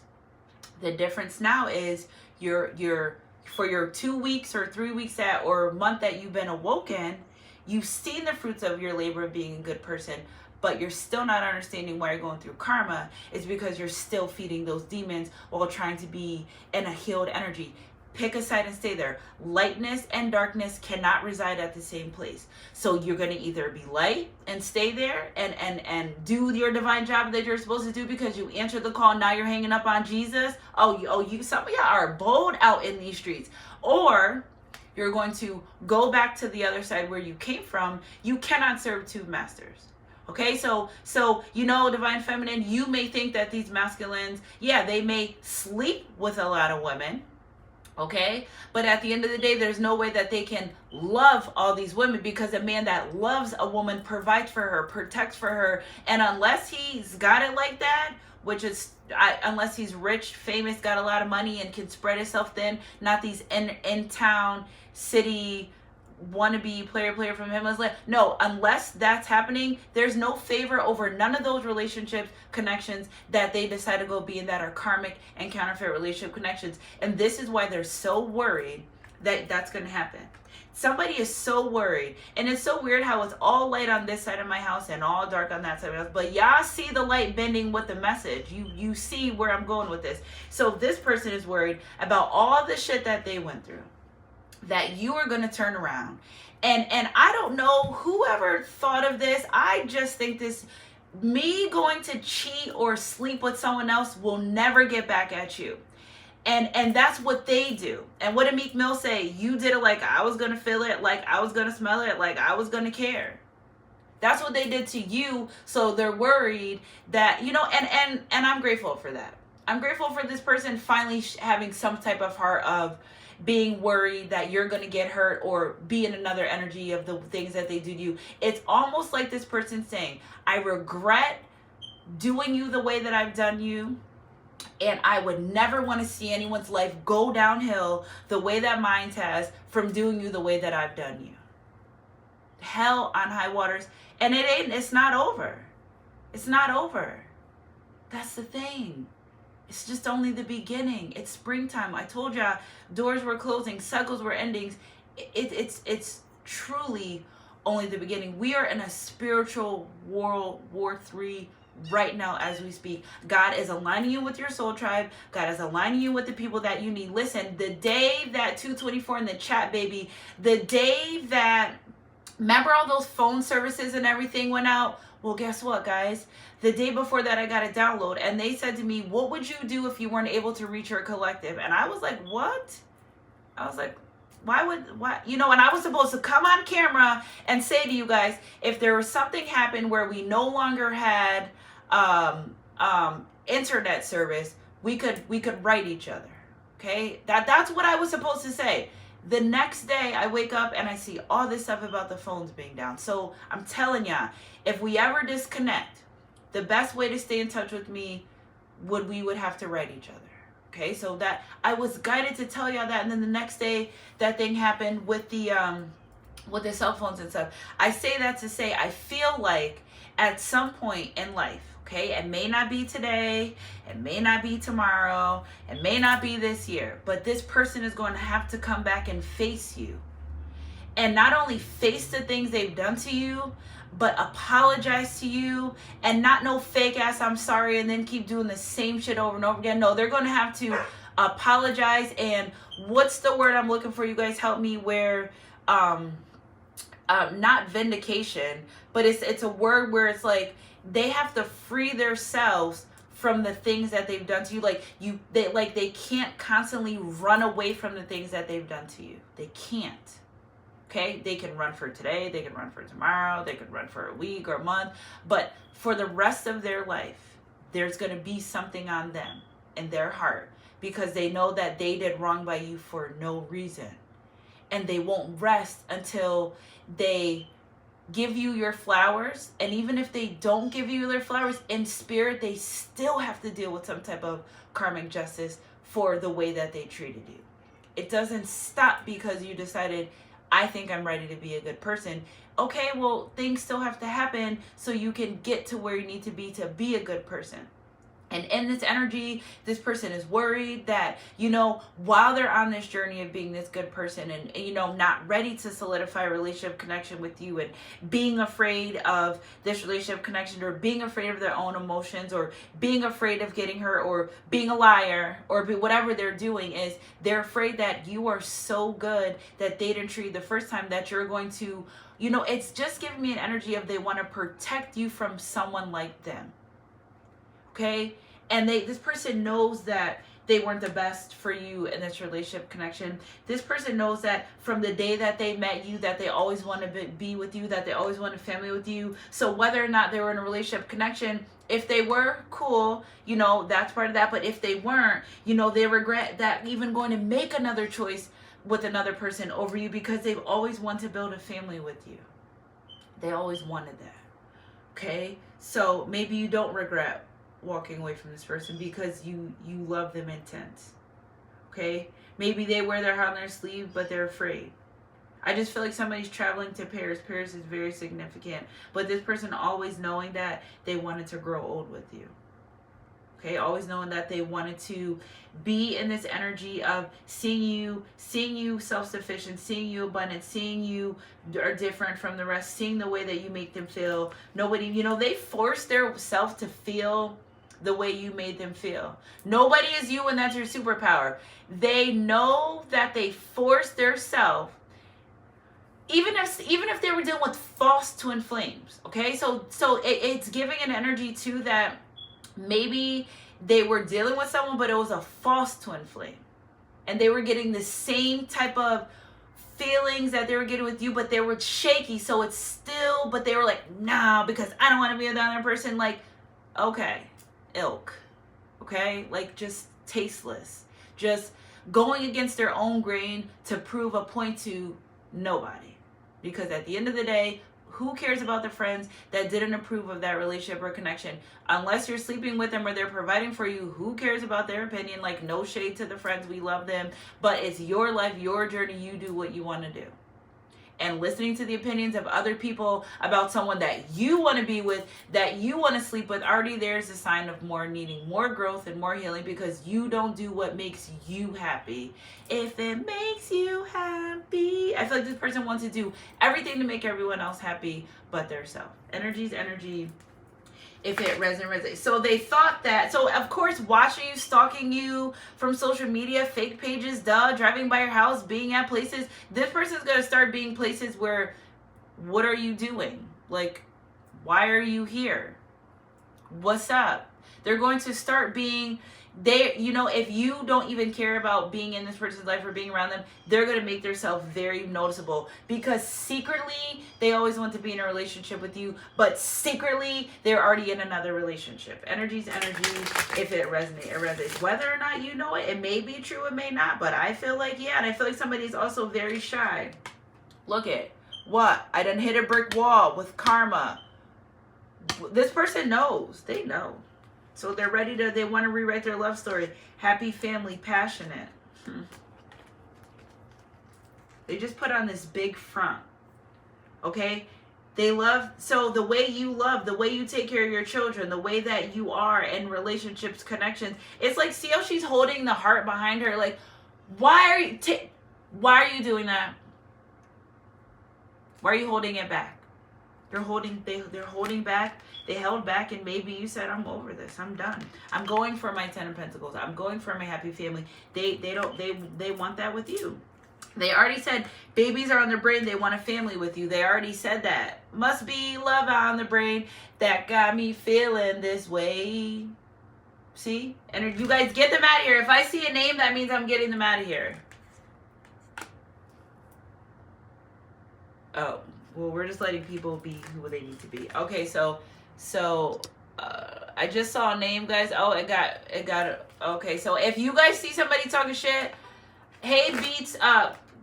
The difference now is you're for your 2 weeks or 3 weeks or month that you've been awoken, you've seen the fruits of your labor of being a good person, but you're still not understanding why you're going through karma. It's because you're still feeding those demons while trying to be in a healed energy. Pick a side and stay there. Lightness and darkness cannot reside at the same place. So you're going to either be light and stay there and do your divine job that you're supposed to do because you answered the call. Now you're hanging up on Jesus. You some of y'all are bold out in these streets. Or you're going to go back to the other side where you came from. You cannot serve two masters. Okay, so divine feminine, you may think that these masculines, yeah, they may sleep with a lot of women. Okay, but at the end of the day, there's no way that they can love all these women, because a man that loves a woman provides for her, protects for her, and unless he's got it like that, which is unless he's rich, famous, got a lot of money, and can spread himself thin, not these in town city wannabe player from him. No, unless that's happening, there's no favor over none of those relationships, connections that they decide to go be in that are karmic and counterfeit relationship connections. And this is why they're so worried that that's going to happen. Somebody is so worried, and it's so weird how it's all light on this side of my house and all dark on that side of my house, but y'all see the light bending with the message. You see where I'm going with this. So this person is worried about all the shit that they went through. that you are going to turn around. And I don't know whoever thought of this. I just think this, me going to cheat or sleep with someone else will never get back at you. And that's what they do. And what did Meek Mill say? You did it like I was going to feel it, like I was going to smell it, like I was going to care. That's what they did to you. So they're worried that, you know, and I'm grateful for that. I'm grateful for this person finally having some type of heart of being worried that you're going to get hurt or be in another energy of the things that they do to you. It's almost like this person saying, I regret doing you the way that I've done you. And I would never want to see anyone's life go downhill the way that mine has from doing you the way that I've done you. Hell on high waters. And it's not over. It's not over. That's the thing. It's just only the beginning. It's springtime. I told y'all, doors were closing, cycles were ending. It's truly only the beginning. We are in a spiritual World War III right now as we speak. God is aligning you with your soul tribe. God is aligning you with the people that you need. Listen, the day that 224 in the chat, baby, the day that, remember all those phone services and everything went out? Well, guess what, guys? The day before that, I got a download, and they said to me, what would you do if you weren't able to reach your collective? And I was like, what? I was like, why? You know, and I was supposed to come on camera and say to you guys, if there was something happened where we no longer had internet service, we could write each other. Okay, that's what I was supposed to say. The next day I wake up and I see all this stuff about the phones being down. So I'm telling y'all, if we ever disconnect, the best way to stay in touch with me we would have to write each other. Okay, so that I was guided to tell y'all that, and then the next day that thing happened with the cell phones and stuff. I say that to say I feel like at some point in life, okay, it may not be today, it may not be tomorrow, it may not be this year, but this person is going to have to come back and face you. And not only face the things they've done to you, but apologize to you, and not no fake ass I'm sorry and then keep doing the same shit over and over again. No, they're going to have to apologize. And what's the word I'm looking for? You guys help me. Where not vindication, but it's a word where it's like they have to free themselves from the things that they've done to you. They can't constantly run away from the things that they've done to you. They can't. Okay, they can run for today, they can run for tomorrow, they could run for a week or a month, but for the rest of their life, there's going to be something on them in their heart because they know that they did wrong by you for no reason. And they won't rest until they give you your flowers. And even if they don't give you their flowers in spirit, they still have to deal with some type of karmic justice for the way that they treated you. It doesn't stop because you decided, I think I'm ready to be a good person. Okay, well, things still have to happen so you can get to where you need to be a good person. And in this energy, this person is worried that, you know, while they're on this journey of being this good person and, you know, not ready to solidify a relationship connection with you and being afraid of this relationship connection or being afraid of their own emotions or being afraid of getting hurt or being a liar or whatever they're doing, is they're afraid that you are so good that they didn't treat you the first time that you're going to, you know, it's just giving me an energy of they want to protect you from someone like them. Okay? And this person knows that they weren't the best for you in this relationship connection. This person knows that from the day that they met you, that they always want to be with you, that they always want a family with you. So whether or not they were in a relationship connection, if they were, cool, you know, that's part of that. But if they weren't, you know, they regret that even going to make another choice with another person over you because they've always wanted to build a family with you. They always wanted that. Okay? So maybe you don't regret walking away from this person because you love them intense. Okay? Maybe they wear their heart on their sleeve, but they're afraid. I just feel like somebody's traveling to Paris. Paris is very significant. But this person always knowing that they wanted to grow old with you. Okay? Always knowing that they wanted to be in this energy of seeing you self-sufficient, seeing you abundant, seeing you are different from the rest, seeing the way that you make them feel. Nobody, you know, they force their self to feel the way you made them feel. Nobody is you, and that's your superpower. They know that they forced their self, even if they were dealing with false twin flames. Okay, so it's giving an energy too that maybe they were dealing with someone, but it was a false twin flame, and they were getting the same type of feelings that they were getting with you, but they were shaky. So it's still, but they were like, nah, because I don't want to be with another person. Like, okay, ilk, okay, like just tasteless, just going against their own grain to prove a point to nobody. Because at the end of the day, who cares about the friends that didn't approve of that relationship or connection? Unless you're sleeping with them or they're providing for you, who cares about their opinion? Like, no shade to the friends, we love them, but it's your life, your journey, you do what you want to do. And listening to the opinions of other people about someone that you want to be with, that you want to sleep with, already there's a sign of more needing more growth and more healing, because you don't do what makes you happy. If it makes you happy, I feel like this person wants to do everything to make everyone else happy but their self. Energy's energy. If it resonates. So they thought that, so of course, watching you, stalking you from social media, fake pages, driving by your house, being at places, this person's going to start being places where, what are you doing? Like, why are you here? What's up? They're going to start being, if you don't even care about being in this person's life or being around them, they're going to make themselves very noticeable, because secretly they always want to be in a relationship with you, but secretly they're already in another relationship. Energy's energy. If it resonates, it resonates. Whether or not you know it, it may be true, it may not, but I feel like, yeah, and I feel like somebody's also very shy. Look at what? I done hit a brick wall with karma. This person knows. They know. So they're ready to, they want to rewrite their love story. Happy, family, passionate. They just put on this big front. Okay? They love, so the way you love, the way you take care of your children, the way that you are in relationships, connections. It's like, see how she's holding the heart behind her? Like, why are you doing that? Why are you holding it back? They're holding back. They held back, and maybe you said, I'm over this. I'm done. I'm going for my 10 of Pentacles. I'm going for my happy family. They want that with you. They already said babies are on their brain. They want a family with you. They already said that. Must be love on the brain that got me feeling this way. See? And you guys get them out of here. If I see a name, that means I'm getting them out of here. Oh. Well, we're just letting people be who they need to be. Okay, so I just saw a name, guys. Oh, it got okay. So if you guys see somebody talking shit, hey Beats,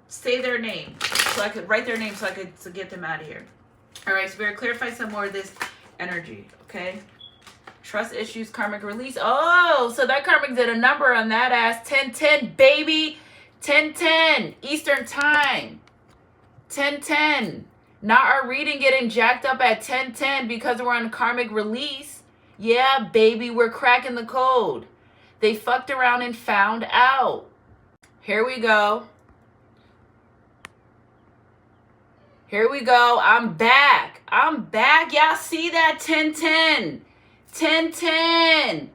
say their name so I could write their name so I could get them out of here. All right, so we're gonna clarify some more of this energy. Okay, trust issues, karmic release. Oh, so that karmic did a number on that ass. 10-10, baby. 10-10 Eastern time. 10-10. Not our reading getting jacked up at 10-10 because we're on karmic release. Yeah, baby, we're cracking the code. They fucked around and found out. Here we go. Here we go. I'm back. Y'all see that? 10-10. 10-10.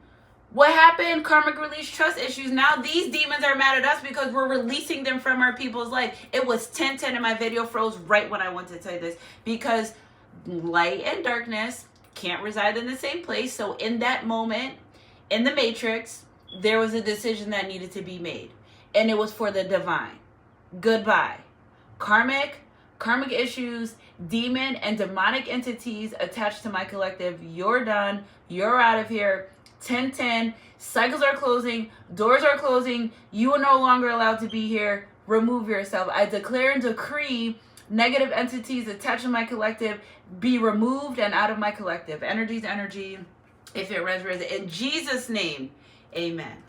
What happened? Karmic release, trust issues. Now these demons are mad at us because we're releasing them from our people's life. It was 10-10 and my video froze right when I went to tell you this, because light and darkness can't reside in the same place. So in that moment, in the matrix, there was a decision that needed to be made. And it was for the divine. Goodbye. Karmic issues, demon and demonic entities attached to my collective. You're done. You're out of here. 10-10, cycles are closing, doors are closing, you are no longer allowed to be here. Remove yourself. I declare and decree negative entities attached to my collective be removed and out of my collective. Energy's energy. If it resonates, in Jesus' name, amen.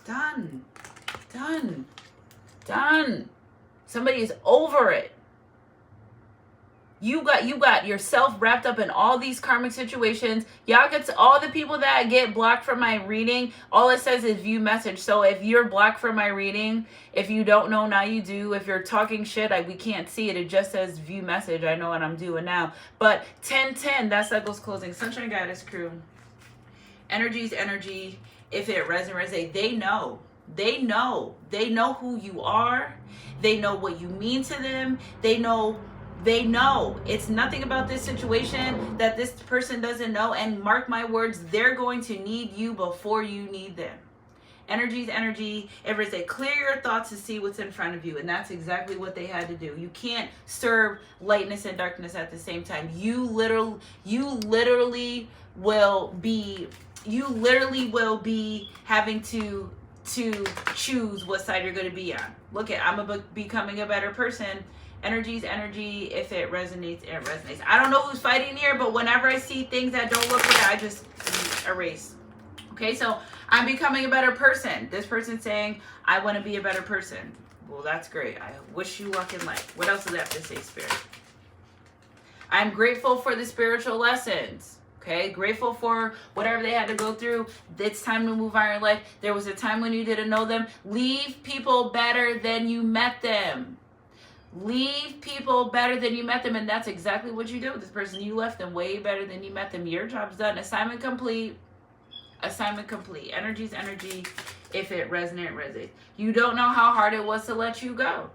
Done. Somebody is over it. You got yourself wrapped up in all these karmic situations. Y'all get to all the people that get blocked from my reading. All it says is view message. So if you're blocked from my reading, if you don't know, now you do. If you're talking shit, we can't see it. It just says view message. I know what I'm doing now. But 10-10, that cycle's closing. Sunshine Goddess crew. Energy's energy. If it resonates, they know. They know. They know who you are. They know what you mean to them. They know. They know. It's nothing about this situation that this person doesn't know. And mark my words, they're going to need you before you need them. Energy's energy. If it's a clear your thoughts to see what's in front of you. And that's exactly what they had to do. You can't serve lightness and darkness at the same time. You literally will be having to choose what side you're going to be on. Look at, I'm becoming a better person. Energy's energy. If it resonates, it resonates. I don't know who's fighting here, but whenever I see things that don't look right, I just erase. Okay, so I'm becoming a better person. This person's saying, I want to be a better person. Well, that's great. I wish you luck in life. What else does that have to say, Spirit? I'm grateful for the spiritual lessons. Okay, grateful for whatever they had to go through. It's time to move on in your life. There was a time when you didn't know them. Leave people better than you met them. Leave people better than you met them. And that's exactly what you did with this person. You left them way better than you met them. Your job's done. Assignment complete. Assignment complete. Energy's energy. If it resonates, it resonates. You don't know how hard it was to let you go.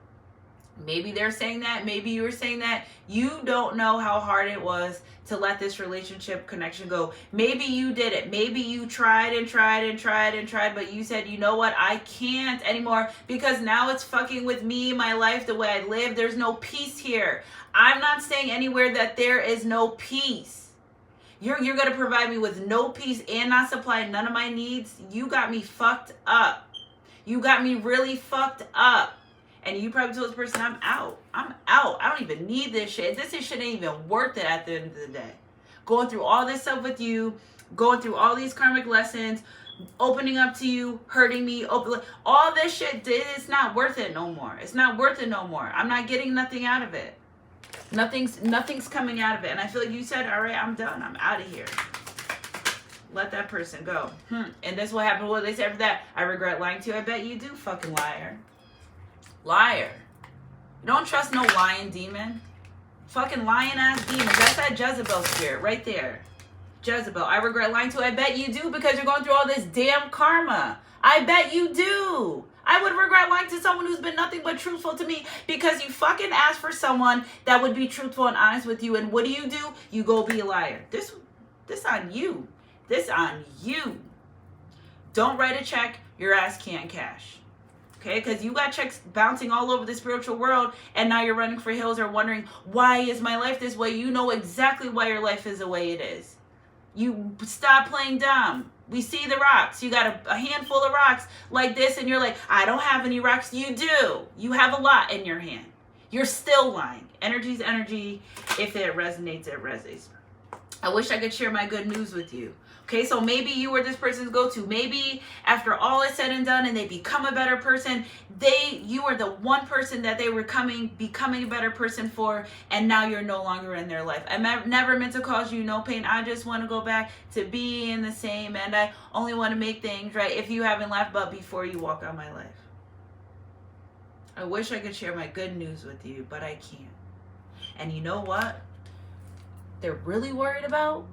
Maybe they're saying that. Maybe you were saying that. You don't know how hard it was to let this relationship connection go. Maybe you did it. Maybe you tried and tried and tried and tried, but you said, you know what? I can't anymore because now it's fucking with me, my life, the way I live. There's no peace here. I'm not saying anywhere that there is no peace. You're going to provide me with no peace and not supply none of my needs. You got me fucked up. You got me really fucked up. And you probably told this person, I'm out. I'm out. I don't even need this shit. This shit ain't even worth it at the end of the day. Going through all this stuff with you, going through all these karmic lessons, opening up to you, hurting me, all this shit, it's not worth it no more. It's not worth it no more. I'm not getting nothing out of it. Nothing's coming out of it. And I feel like you said, all right, I'm done. I'm out of here. Let that person go. And this will happen. What they say after that? I regret lying to you. I bet you do, fucking liar. Liar. You don't trust no lying demon. Fucking lying ass demon. That's that Jezebel spirit right there. Jezebel. I regret lying to you. I bet you do because you're going through all this damn karma. I bet you do. I would regret lying to someone who's been nothing but truthful to me because you fucking asked for someone that would be truthful and honest with you. And what do? You go be a liar. This on you. This on you. Don't write a check your ass can't cash. Okay, because you got checks bouncing all over the spiritual world and now you're running for hills or wondering, why is my life this way? You know exactly why your life is the way it is. You stop playing dumb. We see the rocks. You got a handful of rocks like this and you're like, I don't have any rocks. You do. You have a lot in your hand. You're still lying. Energy's energy. If it resonates, it resonates. I wish I could share my good news with you. Okay, so maybe you were this person's go-to. Maybe after all is said and done and they become a better person, you are the one person that they were becoming a better person for, and now you're no longer in their life. I never meant to cause you no pain. I just want to go back to being the same, and I only want to make things right if you haven't laughed but before you walk out my life. I wish I could share my good news with you, but I can't. And you know what? They're really worried about?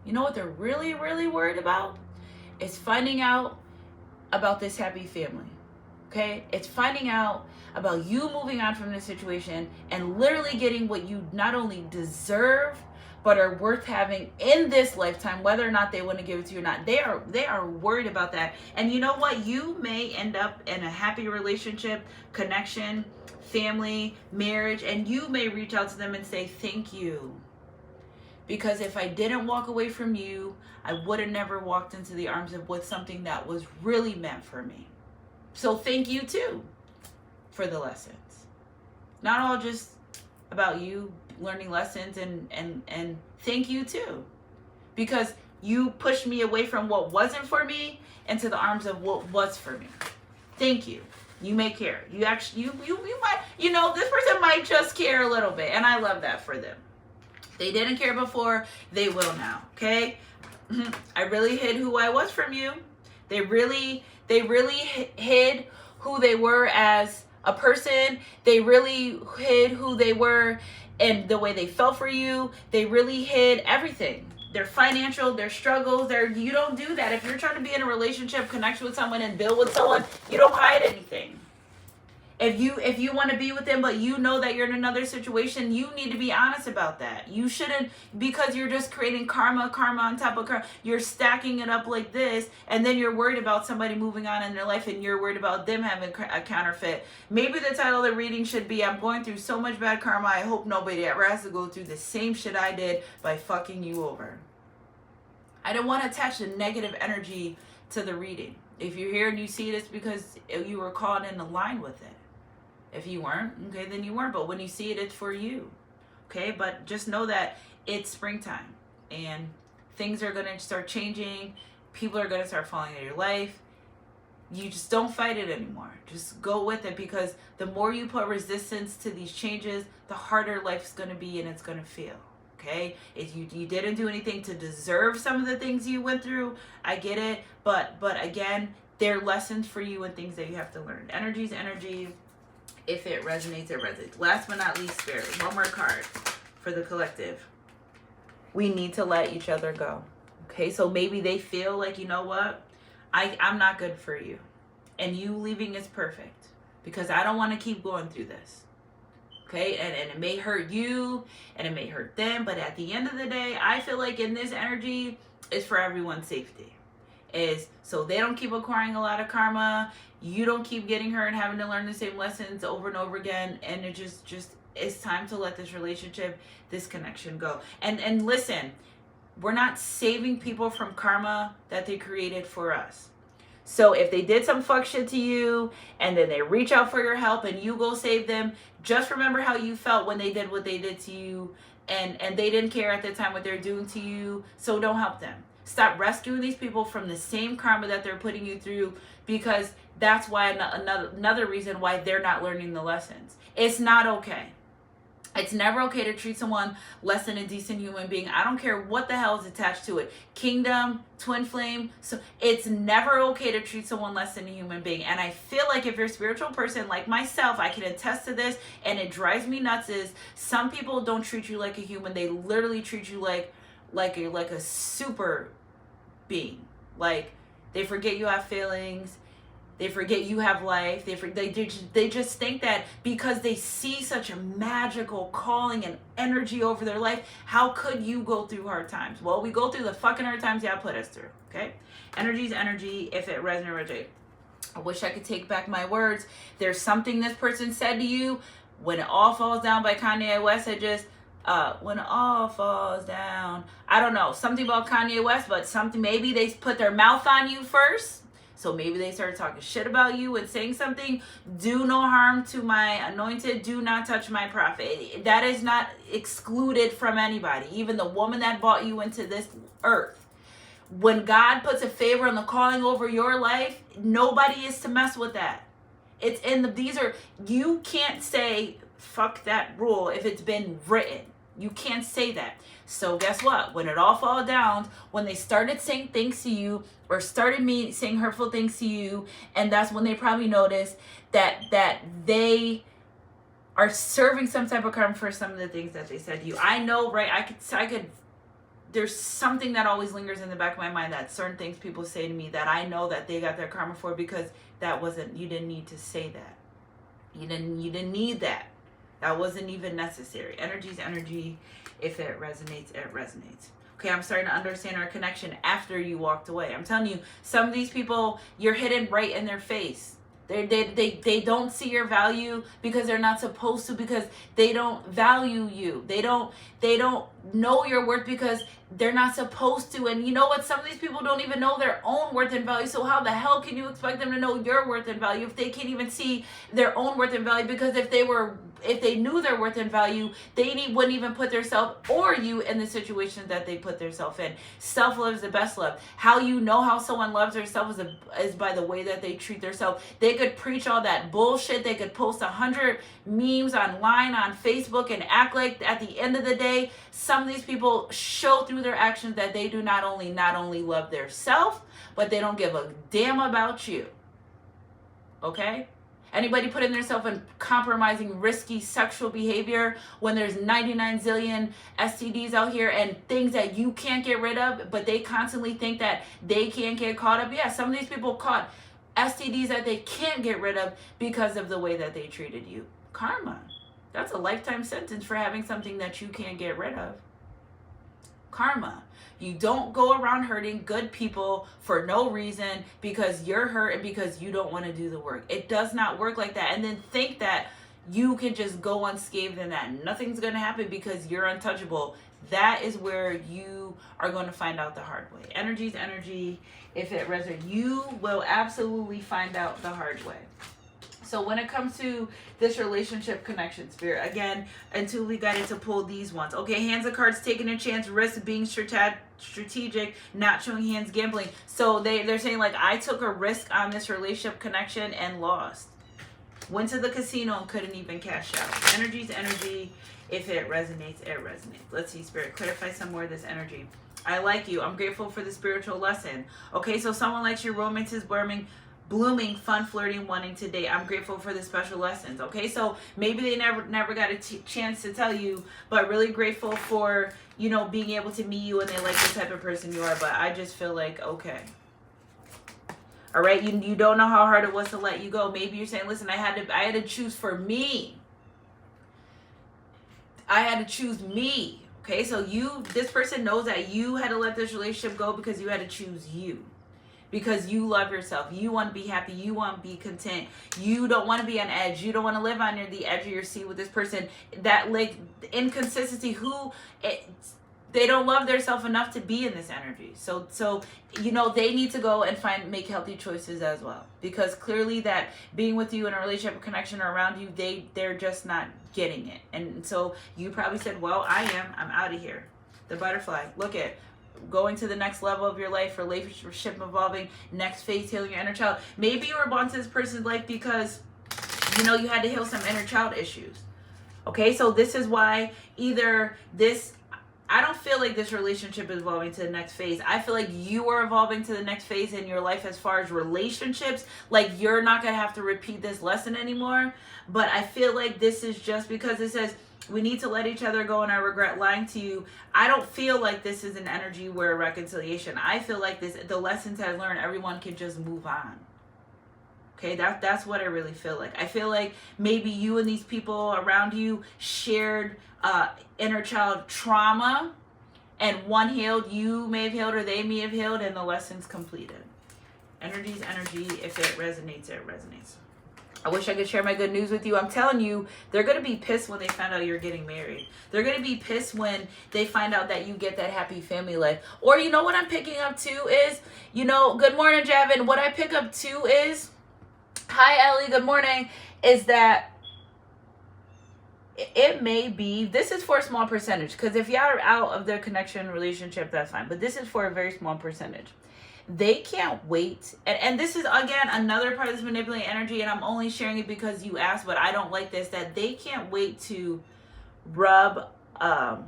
You know what they're really, really worried about? It's finding out about this happy family. Okay? It's finding out about you moving on from this situation and literally getting what you not only deserve, but are worth having in this lifetime, whether or not they want to give it to you or not. They are worried about that. And you know what? You may end up in a happy relationship, connection, family, marriage, and you may reach out to them and say, thank you. Because if I didn't walk away from you, I would have never walked into the arms of what something that was really meant for me. So thank you too for the lessons. Not all just about you learning lessons, and thank you too. Because you pushed me away from what wasn't for me into the arms of what was for me. Thank you. You may care. You actually, you might, this person might just care a little bit, and I love that for them. They didn't care before, they will now, okay? I really hid who I was from you. They really hid who they were as a person. They really hid who they were and the way they felt for you. They really hid everything. their financial, their struggles, you don't do that. If you're trying to be in a relationship, connection with someone, and build with someone, you don't hide anything. If you want to be with them, but you know that you're in another situation, you need to be honest about that. You shouldn't, because you're just creating karma on top of karma. You're stacking it up like this, and then you're worried about somebody moving on in their life, and you're worried about them having a counterfeit. Maybe the title of the reading should be, I'm going through so much bad karma, I hope nobody ever has to go through the same shit I did by fucking you over. I don't want to attach the negative energy to the reading. If you're here and you see this, because you were called in line with it. If you weren't, okay, then you weren't. But when you see it, it's for you. Okay, but just know that it's springtime and things are going to start changing. People are going to start falling in your life. You just don't fight it anymore. Just go with it, because the more you put resistance to these changes, the harder life's going to be and it's going to feel. Okay, if you didn't do anything to deserve some of the things you went through, I get it. But again, they're lessons for you and things that you have to learn. Energy's energy. If it resonates, it resonates. Last but not least, Spirit, one more card for the collective. We need to let each other go. Okay, so maybe they feel like, you know what? I'm not good for you. And you leaving is perfect, because I don't want to keep going through this. Okay, and it may hurt you and it may hurt them. But at the end of the day, I feel like in this energy is for everyone's safety. Is so they don't keep acquiring a lot of karma. You don't keep getting hurt and having to learn the same lessons over and over again. And it just it's time to let this relationship, this connection go. And listen, we're not saving people from karma that they created for us. So if they did some fuck shit to you and then they reach out for your help and you go save them, just remember how you felt when they did what they did to you, and they didn't care at the time what they're doing to you. So don't help them. Stop rescuing these people from the same karma that they're putting you through, because that's why another reason why they're not learning the lessons. It's not okay. It's never okay to treat someone less than a decent human being. I don't care what the hell is attached to it. Kingdom, twin flame. So it's never okay to treat someone less than a human being. And I feel like if you're a spiritual person like myself, I can attest to this, and it drives me nuts, is some people don't treat you like a human. They literally treat you like a super being. Like, they forget you have feelings. They forget you have life. They just think that because they see such a magical calling and energy over their life, how could you go through hard times? Well, we go through the fucking hard times y'all put us through, okay? Energy's energy. If it resonates, I wish I could take back my words. There's something this person said to you. When It All Falls Down by Kanye West, when it all falls down. I don't know. Something about Kanye West, but maybe they put their mouth on you first. So maybe they started talking shit about you and saying something. Do no harm to my anointed. Do not touch my prophet. That is not excluded from anybody. Even the woman that brought you into this earth. When God puts a favor and the calling over your life, nobody is to mess with that. It's in you can't say fuck that rule if it's been written. You can't say that. So guess what? When it all falls down, when they started saying things to you or started saying hurtful things to you, and that's when they probably noticed that they are serving some type of karma for some of the things that they said to you. I know, right? I could. There's something that always lingers in the back of my mind, that certain things people say to me that I know that they got their karma for, because you didn't need to say that. You didn't need that. That wasn't even necessary. Energy's energy. If it resonates, it resonates. Okay, I'm starting to understand our connection after you walked away. I'm telling you, some of these people, you're hidden right in their face. They don't see your value because they're not supposed to, because they don't value you. They don't know your worth because they're not supposed to. And you know what? Some of these people don't even know their own worth and value. So how the hell can you expect them to know your worth and value if they can't even see their own worth and value? Because if they knew their worth and value, they wouldn't even put themselves or you in the situations that they put themselves in. Self-love is the best love. How you know how someone loves themselves is by the way that they treat themselves. They could preach all that bullshit. They could post 100 memes online on Facebook and act like at the end of the day, some of these people show through their actions that they do not only love their self, but they don't give a damn about you. Okay? Anybody putting themselves in compromising, risky sexual behavior when there's 99 zillion STDs out here and things that you can't get rid of, but they constantly think that they can't get caught up. Yeah, some of these people caught STDs that they can't get rid of because of the way that they treated you. Karma. That's a lifetime sentence for having something that you can't get rid of. Karma. You don't go around hurting good people for no reason because you're hurt and because you don't want to do the work. It does not work like that. And then think that you can just go unscathed and that nothing's going to happen because you're untouchable. That is where you are going to find out the hard way. Energy is energy. If it resonates, you will absolutely find out the hard way. So when it comes to this relationship connection, Spirit, again, until we got to pull these ones. Okay, hands of cards, taking a chance, risk, being strategic, not showing hands, gambling. So they're saying, like, I took a risk on this relationship connection and lost. Went to the casino and couldn't even cash out. Energy's energy. If it resonates, it resonates. Let's see, Spirit, clarify some more of this energy. I like you. I'm grateful for the spiritual lesson. Okay, so someone likes your romance is blooming, fun, flirting, wanting to date. I'm grateful for the special lessons. Okay, so maybe they never got a chance to tell you, but really grateful for, you know, being able to meet you and they like the type of person you are. But I just feel like, okay, all right, you don't know how hard it was to let you go. Maybe you're saying, listen, I had to choose for me. I had to choose me. Okay, so this person knows that you had to let this relationship go because you had to choose you. Because you love yourself. You want to be happy. You want to be content. You don't want to be on edge. You don't want to live on the edge of your seat with this person. That, like, inconsistency, they don't love themselves enough to be in this energy. So you know, they need to go and make healthy choices as well. Because clearly that being with you in a relationship, a connection, or around you, they're just not getting it. And so you probably said, well, I'm out of here. The butterfly. Look at going to the next level of your life, relationship evolving, next phase, healing your inner child. Maybe you were born to this person's life because, you know, you had to heal some inner child issues. Okay, so this is why I don't feel like this relationship is evolving to the next phase. I feel like you are evolving to the next phase in your life as far as relationships. Like, you're not going to have to repeat this lesson anymore. But I feel like this is just because it says, we need to let each other go and I regret lying to you. I don't feel like this is an energy where reconciliation. I feel like the lessons I learned, everyone can just move on. Okay, that's what I really feel like. I feel like maybe you and these people around you shared inner child trauma, and one healed, you may have healed, or they may have healed, and the lesson's completed. Energy's energy. If it resonates, it resonates. I wish I could share my good news with you. I'm telling you, they're going to be pissed when they find out you're getting married. They're going to be pissed when they find out that you get that happy family life. Or, you know what I'm picking up too is, you know, good morning, Javin. What I pick up too is, hi, Ellie, good morning, is that it may be, this is for a small percentage. Because if y'all are out of their connection relationship, that's fine. But this is for a very small percentage. They can't wait. And this is, again, another part of this manipulating energy, and I'm only sharing it because you asked, but I don't like this, that they can't wait to rub a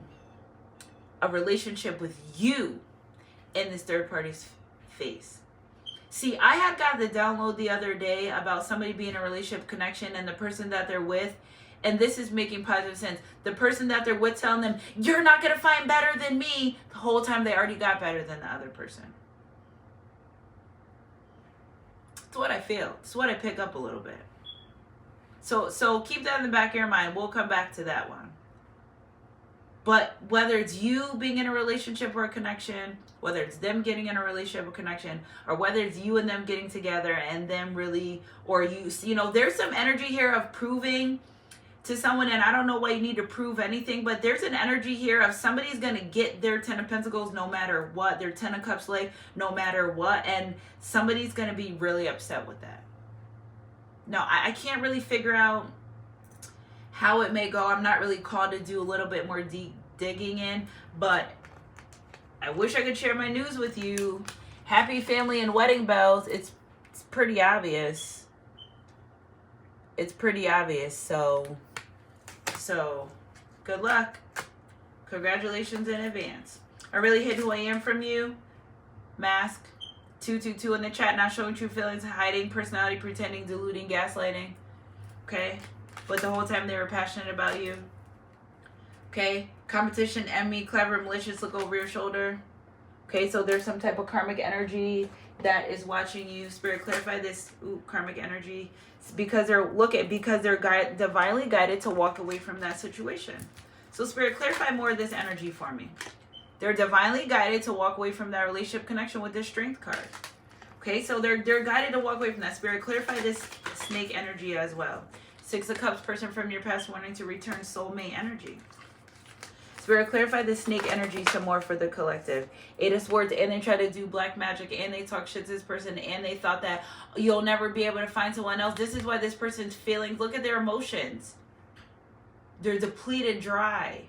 relationship with you in this third party's face. See, I had got the download the other day about somebody being in a relationship connection and the person that they're with, and this is making positive sense. The person that they're with telling them, you're not going to find better than me, the whole time they already got better than the other person. It's what I feel. It's what I pick up a little bit. So keep that in the back of your mind. We'll come back to that one. But whether it's you being in a relationship or a connection, whether it's them getting in a relationship or connection, or whether it's you and them getting together and them really, or you know, there's some energy here of proving to someone, and I don't know why you need to prove anything, but there's an energy here of somebody's going to get their 10 of Pentacles no matter what, their 10 of Cups life no matter what, and somebody's going to be really upset with that. Now, I can't really figure out how it may go. I'm not really called to do a little bit more deep digging in, but I wish I could share my news with you. Happy family and wedding bells. It's pretty obvious. It's pretty obvious, so good luck. Congratulations in advance. I really hid who I am from you. Mask 222 in the chat, not showing true feelings, hiding personality, pretending, deluding, gaslighting. Okay? But the whole time they were passionate about you. Okay? Competition, envy, clever, malicious, look over your shoulder. Okay? So there's some type of karmic energy that is watching you. Spirit, clarify this karmic energy. It's because they're divinely guided to walk away from that situation. So Spirit, clarify more of this energy for me. They're divinely guided to walk away from that relationship connection with this Strength card. Okay, so they're guided to walk away from that. Spirit, clarify this snake energy as well. Six of Cups, person from your past wanting to return soulmate energy. Spirit, clarify the snake energy some more for the collective. Eight of Swords, and they try to do black magic, and they talk shit to this person, and they thought that you'll never be able to find someone else. This is why this person's feeling. Look at their emotions. They're depleted, dry.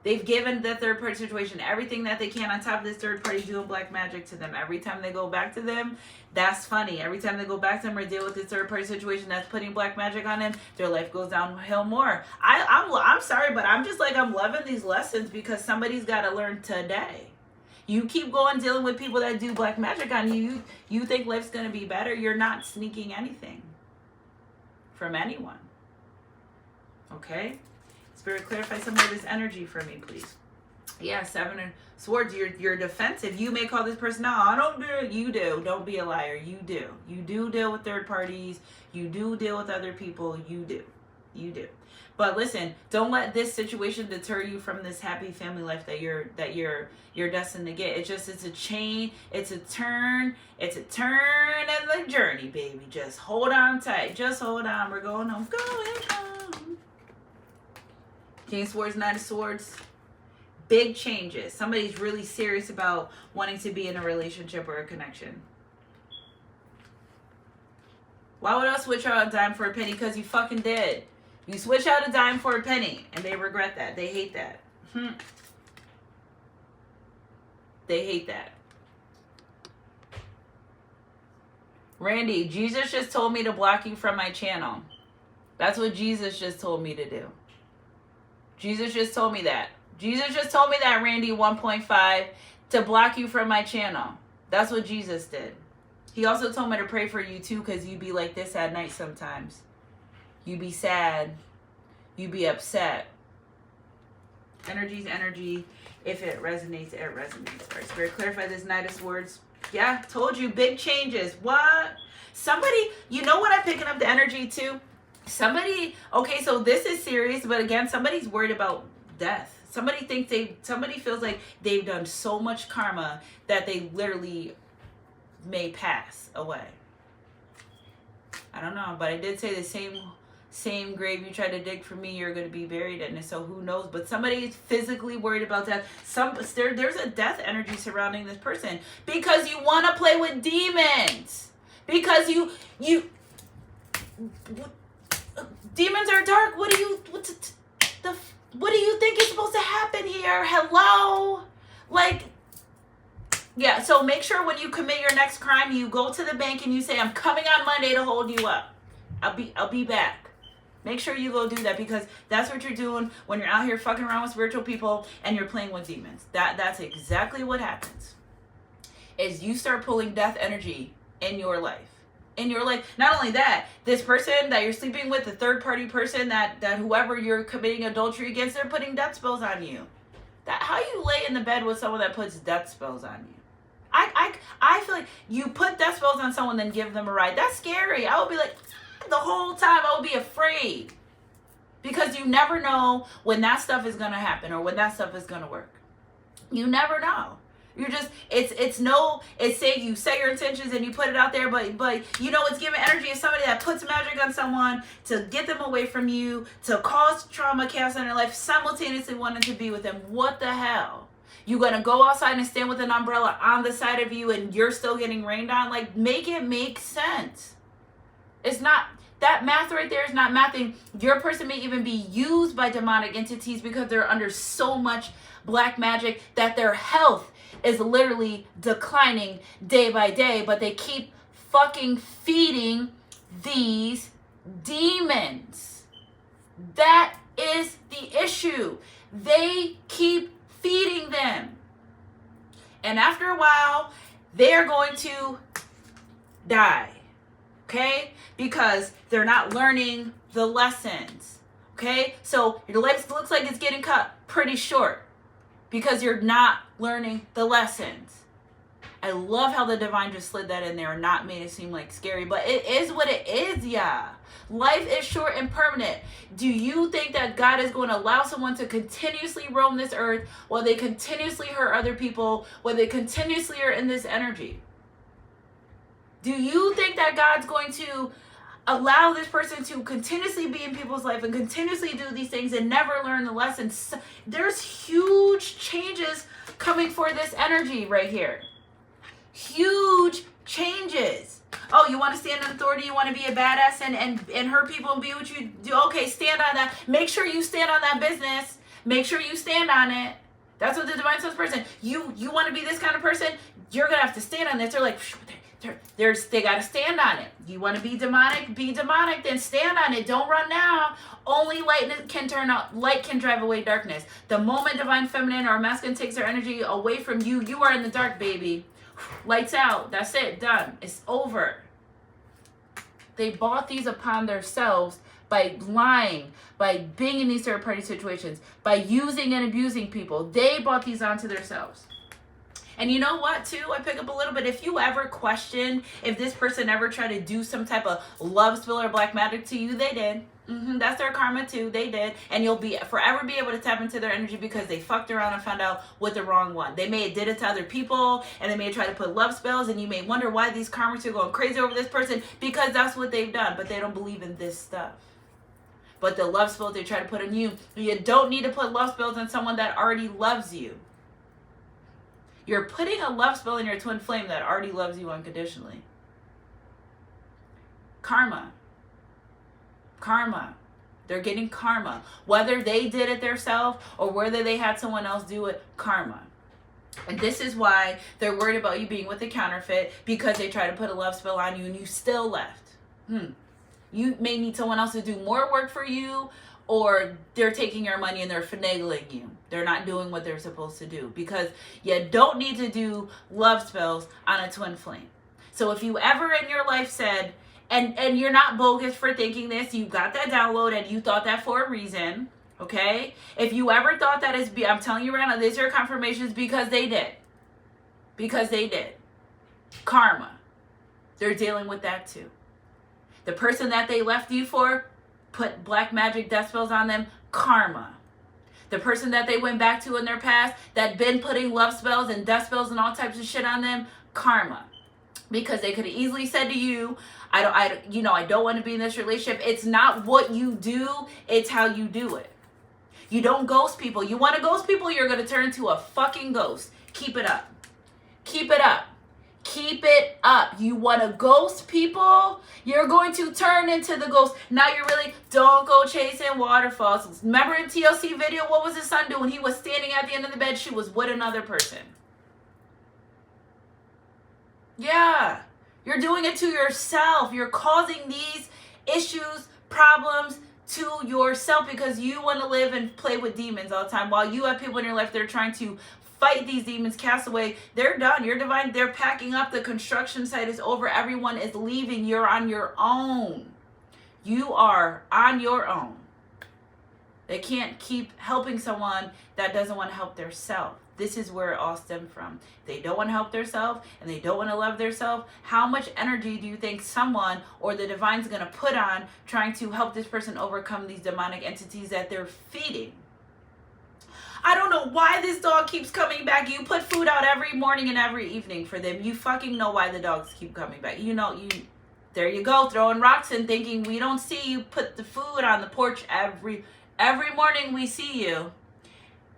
They've given the third party situation everything that they can on top of this third party doing black magic to them. Every time they go back to them, that's funny. Every time they go back to them or deal with this third party situation that's putting black magic on them, their life goes downhill more. I'm sorry, but I'm just like, I'm loving these lessons because somebody's got to learn today. You keep going dealing with people that do black magic on you. You think life's going to be better. You're not sneaking anything from anyone. Okay? Spirit, clarify some of this energy for me, please. Yeah, Seven of Swords, you're defensive. You may call this person out. I don't do it. You do. Don't be a liar. You do. You do deal with third parties. You do deal with other people. You do. You do. But listen, don't let this situation deter you from this happy family life that you're destined to get. It's a chain. It's a turn. It's a turn in the journey, baby. Just hold on tight. Just hold on. We're going home. Going home. King of Swords, Knight of Swords. Big changes. Somebody's really serious about wanting to be in a relationship or a connection. Why would I switch out a dime for a penny? Because you fucking did. You switch out a dime for a penny. And they regret that. They hate that. They hate that. Randy, Jesus just told me to block you from my channel. That's what Jesus just told me to do. Jesus just told me that. Jesus just told me that, Randy 1.5, to block you from my channel. That's what Jesus did. He also told me to pray for you too, because you be like this at night sometimes. You be sad. You be upset. Energy's energy. If it resonates, it resonates. All right, Spirit, clarify this Knight of Swords. Yeah, told you, big changes. What? Somebody, you know what I'm picking up the energy too? Somebody, okay, so this is serious, but again, somebody's worried about death. Somebody feels like they've done so much karma that they literally may pass away. I don't know, but I did say the same grave you tried to dig for me, you're going to be buried in it. So who knows? But somebody's physically worried about death. There's a death energy surrounding this person because you want to play with demons. Because demons are dark. What do you think is supposed to happen here? Hello? Like, yeah, so make sure when you commit your next crime, you go to the bank and you say, I'm coming on Monday to hold you up. I'll be back. Make sure you go do that because that's what you're doing when you're out here fucking around with spiritual people and you're playing with demons. That's exactly what happens. Is you start pulling death energy in your life. Not only that, this person that you're sleeping with, the third party person that whoever you're committing adultery against, they're putting death spells on you. That how you lay in the bed with someone that puts death spells on you. I feel like you put death spells on someone then give them a ride. That's scary. I would be like, the whole time I would be afraid. Because you never know when that stuff is going to happen or when that stuff is going to work. You never know. You're just, it's saying you say your intentions and you put it out there, but you know, it's giving energy of somebody that puts magic on someone to get them away from you, to cause trauma, chaos in their life, simultaneously wanting to be with them. What the hell? You gonna go outside and stand with an umbrella on the side of you and you're still getting rained on? Like, make it make sense. It's not, that math right there is not mathing. Your person may even be used by demonic entities because they're under so much black magic that their health is literally declining day by day, but they keep fucking feeding these demons. That is the issue. They keep feeding them. And after a while, they're going to die. Okay? Because they're not learning the lessons. Okay? So your life looks like it's getting cut pretty short because you're not learning the lessons. I love how the divine just slid that in there and not made it seem like scary, but it is what it is, yeah. Life is short and permanent. Do you think that God is going to allow someone to continuously roam this earth while they continuously hurt other people, while they continuously are in this energy? Do you think that God's going to allow this person to continuously be in people's life and continuously do these things and never learn the lessons? There's huge changes coming for this energy right here. Huge changes. Oh, you want to stand in authority? You want to be a badass and hurt people and be what you do? Okay, stand on that. Make sure you stand on that business. Make sure you stand on it. That's what the divine source person. You want to be this kind of person? You're gonna have to stand on this. They're like, they gotta stand on it. You want to be demonic? Be demonic. Then stand on it. Don't run now. Only light can turn out. Light can drive away darkness. The moment divine feminine or masculine takes their energy away from you, you are in the dark, baby. Lights out. That's it. Done. It's over. They bought these upon themselves by lying, by being in these third party situations, by using and abusing people. They bought these onto themselves. And you know what, too? I pick up a little bit. If you ever question if this person ever tried to do some type of love spill or black magic to you, they did. That's their karma, too. They did. And you'll forever be able to tap into their energy because they fucked around and found out with the wrong one. They may have did it to other people, and they may have tried to put love spells, and you may wonder why these karmas are going crazy over this person because that's what they've done, but they don't believe in this stuff. But the love spells they try to put on you, you don't need to put love spells on someone that already loves you. You're putting a love spell in your twin flame that already loves you unconditionally. Karma. They're getting karma. Whether they did it themselves or whether they had someone else do it, karma. And this is why they're worried about you being with the counterfeit, because they try to put a love spell on you and you still left. You may need someone else to do more work for you, or they're taking your money and they're finagling you. They're not doing what they're supposed to do, because you don't need to do love spells on a twin flame. So if you ever in your life said, and you're not bogus for thinking this, you got that download and you thought that for a reason, okay? If you ever thought that I'm telling you right now, these are confirmations because they did. Because they did. Karma. They're dealing with that too. The person that they left you for, put black magic death spells on them, karma. The person that they went back to in their past that been putting love spells and death spells and all types of shit on them, karma. Because they could have easily said to you, I don't want to be in this relationship. It's not what you do, it's how you do it. You don't ghost people. You want to ghost people, you're going to turn into a fucking ghost. Keep it up. Keep it up. Keep it up. You want to ghost people, you're going to turn into the ghost. Now you're really, don't go chasing waterfalls. Remember in TLC video, what was his son doing? He was standing at the end of the bed. She was with another person. Yeah. You're doing it to yourself. You're causing these issues, problems to yourself because you want to live and play with demons all the time. While you have people in your life that are trying to fight these demons, cast away. They're done. You're divine. They're packing up. The construction site is over. Everyone is leaving. You're on your own. You are on your own. They can't keep helping someone that doesn't want to help themselves. This is where it all stemmed from. They don't want to help themselves and they don't want to love themselves. How much energy do you think someone or the divine's going to put on trying to help this person overcome these demonic entities that they're feeding? I don't know why this dog keeps coming back. You put food out every morning and every evening for them. You fucking know why the dogs keep coming back. There you go, throwing rocks and thinking we don't see you put the food on the porch every morning we see you.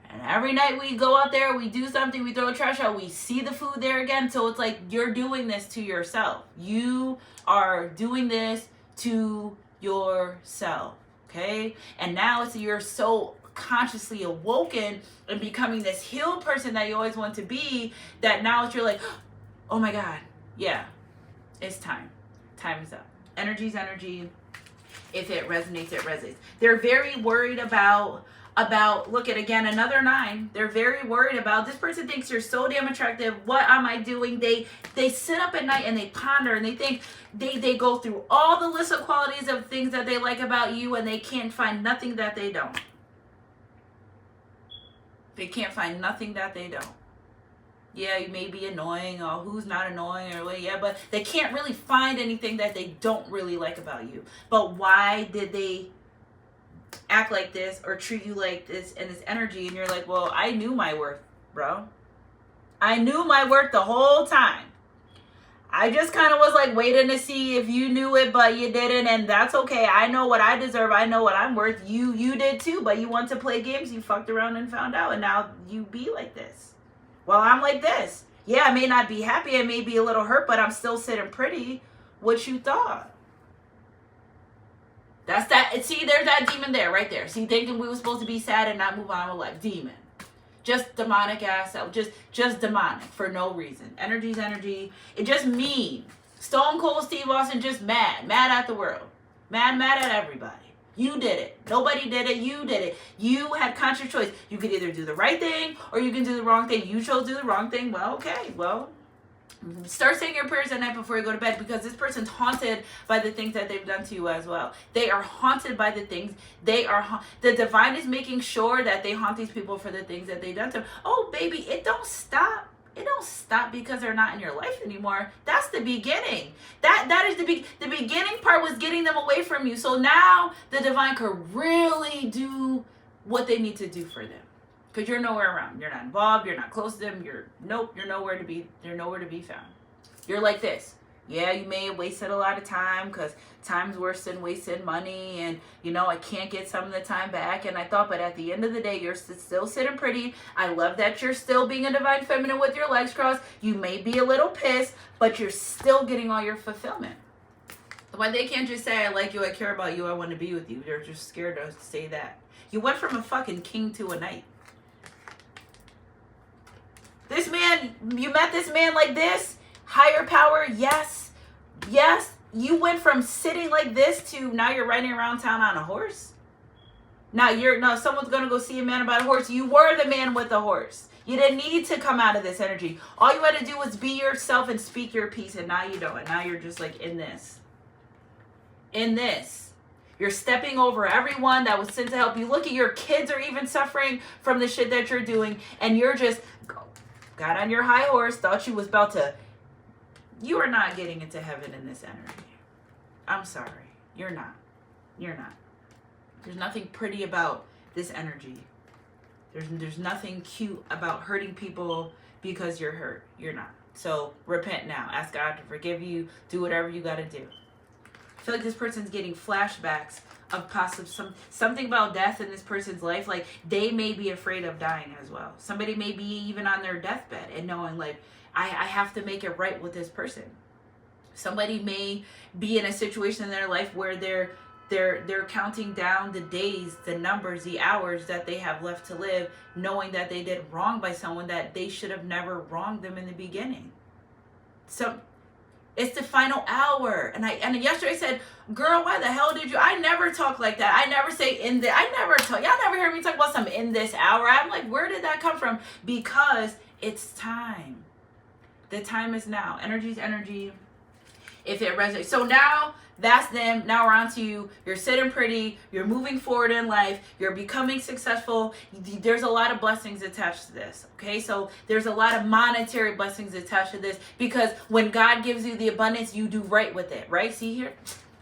And every night we go out there, we do something, we throw a trash out, we see the food there again. So it's like you're doing this to yourself. You are doing this to yourself, okay? And now you're so consciously awoken and becoming this healed person that you always want to be, that now you're like, oh my God, yeah, it's time. Time is up. Energy's energy. If it resonates, it resonates. They're very worried about about, look at again, another 9. They're very worried about, this person thinks you're so damn attractive. What am I doing? They sit up at night and they ponder and they think, they go through all the list of qualities of things that they like about you, and they can't find nothing that they don't. They can't find nothing that they don't. Yeah, you may be annoying, or who's not annoying, or yeah, but they can't really find anything that they don't really like about you. But why did they act like this or treat you like this and this energy? And you're like, well, I knew my worth, bro. I knew my worth the whole time. I just kind of was like waiting to see if you knew it, but you didn't, and that's okay. I know what I deserve. I know what I'm worth. You did too, but you want to play games. You fucked around and found out, and now you be like this. Well, I'm like this. Yeah, I may not be happy. I may be a little hurt, but I'm still sitting pretty. What you thought? That's that. See, there's that demon there, right there. See, thinking we were supposed to be sad and not move on with life. Demon. Just demonic ass out. Just demonic for no reason. Energy's energy. It just mean. Stone Cold Steve Austin just mad. Mad at the world. Mad at everybody. You did it. Nobody did it. You did it. You had conscious choice. You could either do the right thing or you can do the wrong thing. You chose to do the wrong thing. Well, okay. Well, start saying your prayers at night before you go to bed, because this person's haunted by the things that they've done to you as well. They are haunted by the things. The divine is making sure that they haunt these people for the things that they've done to them. Oh, baby, it don't stop. It don't stop because they're not in your life anymore. That's the beginning. That is the beginning part was getting them away from you. So now the divine could really do what they need to do for them. Because you're nowhere around. You're not involved. You're not close to them. You're nowhere to be. They're nowhere to be found. You're like this. Yeah, you may have wasted a lot of time, because time's worse than wasted money, and I can't get some of the time back. And I thought, but at the end of the day, you're still sitting pretty. I love that you're still being a divine feminine with your legs crossed. You may be a little pissed, but you're still getting all your fulfillment. Why they can't just say, I like you, I care about you, I want to be with you. They're just scared to say that. You went from a fucking king to a knight. This man, you met this man like this, higher power, yes. You went from sitting like this to now you're riding around town on a horse. Now someone's gonna go see a man about a horse. You were the man with the horse. You didn't need to come out of this energy. All you had to do was be yourself and speak your piece, and now you don't. And now you're just like in this. You're stepping over everyone that was sent to help you. Look at your kids are even suffering from the shit that you're doing, and you're just got on your high horse, thought you was about to. You are not getting into heaven in this energy. I'm sorry. You're not. There's nothing pretty about this energy. There's nothing cute about hurting people because you're hurt. You're not. So repent now. Ask God to forgive you. Do whatever you got to do. I feel like this person's getting flashbacks of something about death in this person's life. Like they may be afraid of dying as well. Somebody may be even on their deathbed and knowing like, I have to make it right with this person. Somebody may be in a situation in their life where they're counting down the days, the numbers, the hours that they have left to live, knowing that they did wrong by someone that they should have never wronged them in the beginning. So it's the final hour. And yesterday I said, girl, why the hell did you? I never talk like that. I never say y'all never hear me talk about some in this hour. I'm like, where did that come from? Because it's time. The time is now. Energy's energy. If it resonates. So now that's them. Now we're on to you. You're sitting pretty. You're moving forward in life. You're becoming successful. There's a lot of blessings attached to this. Okay. So there's a lot of monetary blessings attached to this, because when God gives you the abundance, you do right with it. Right. See here.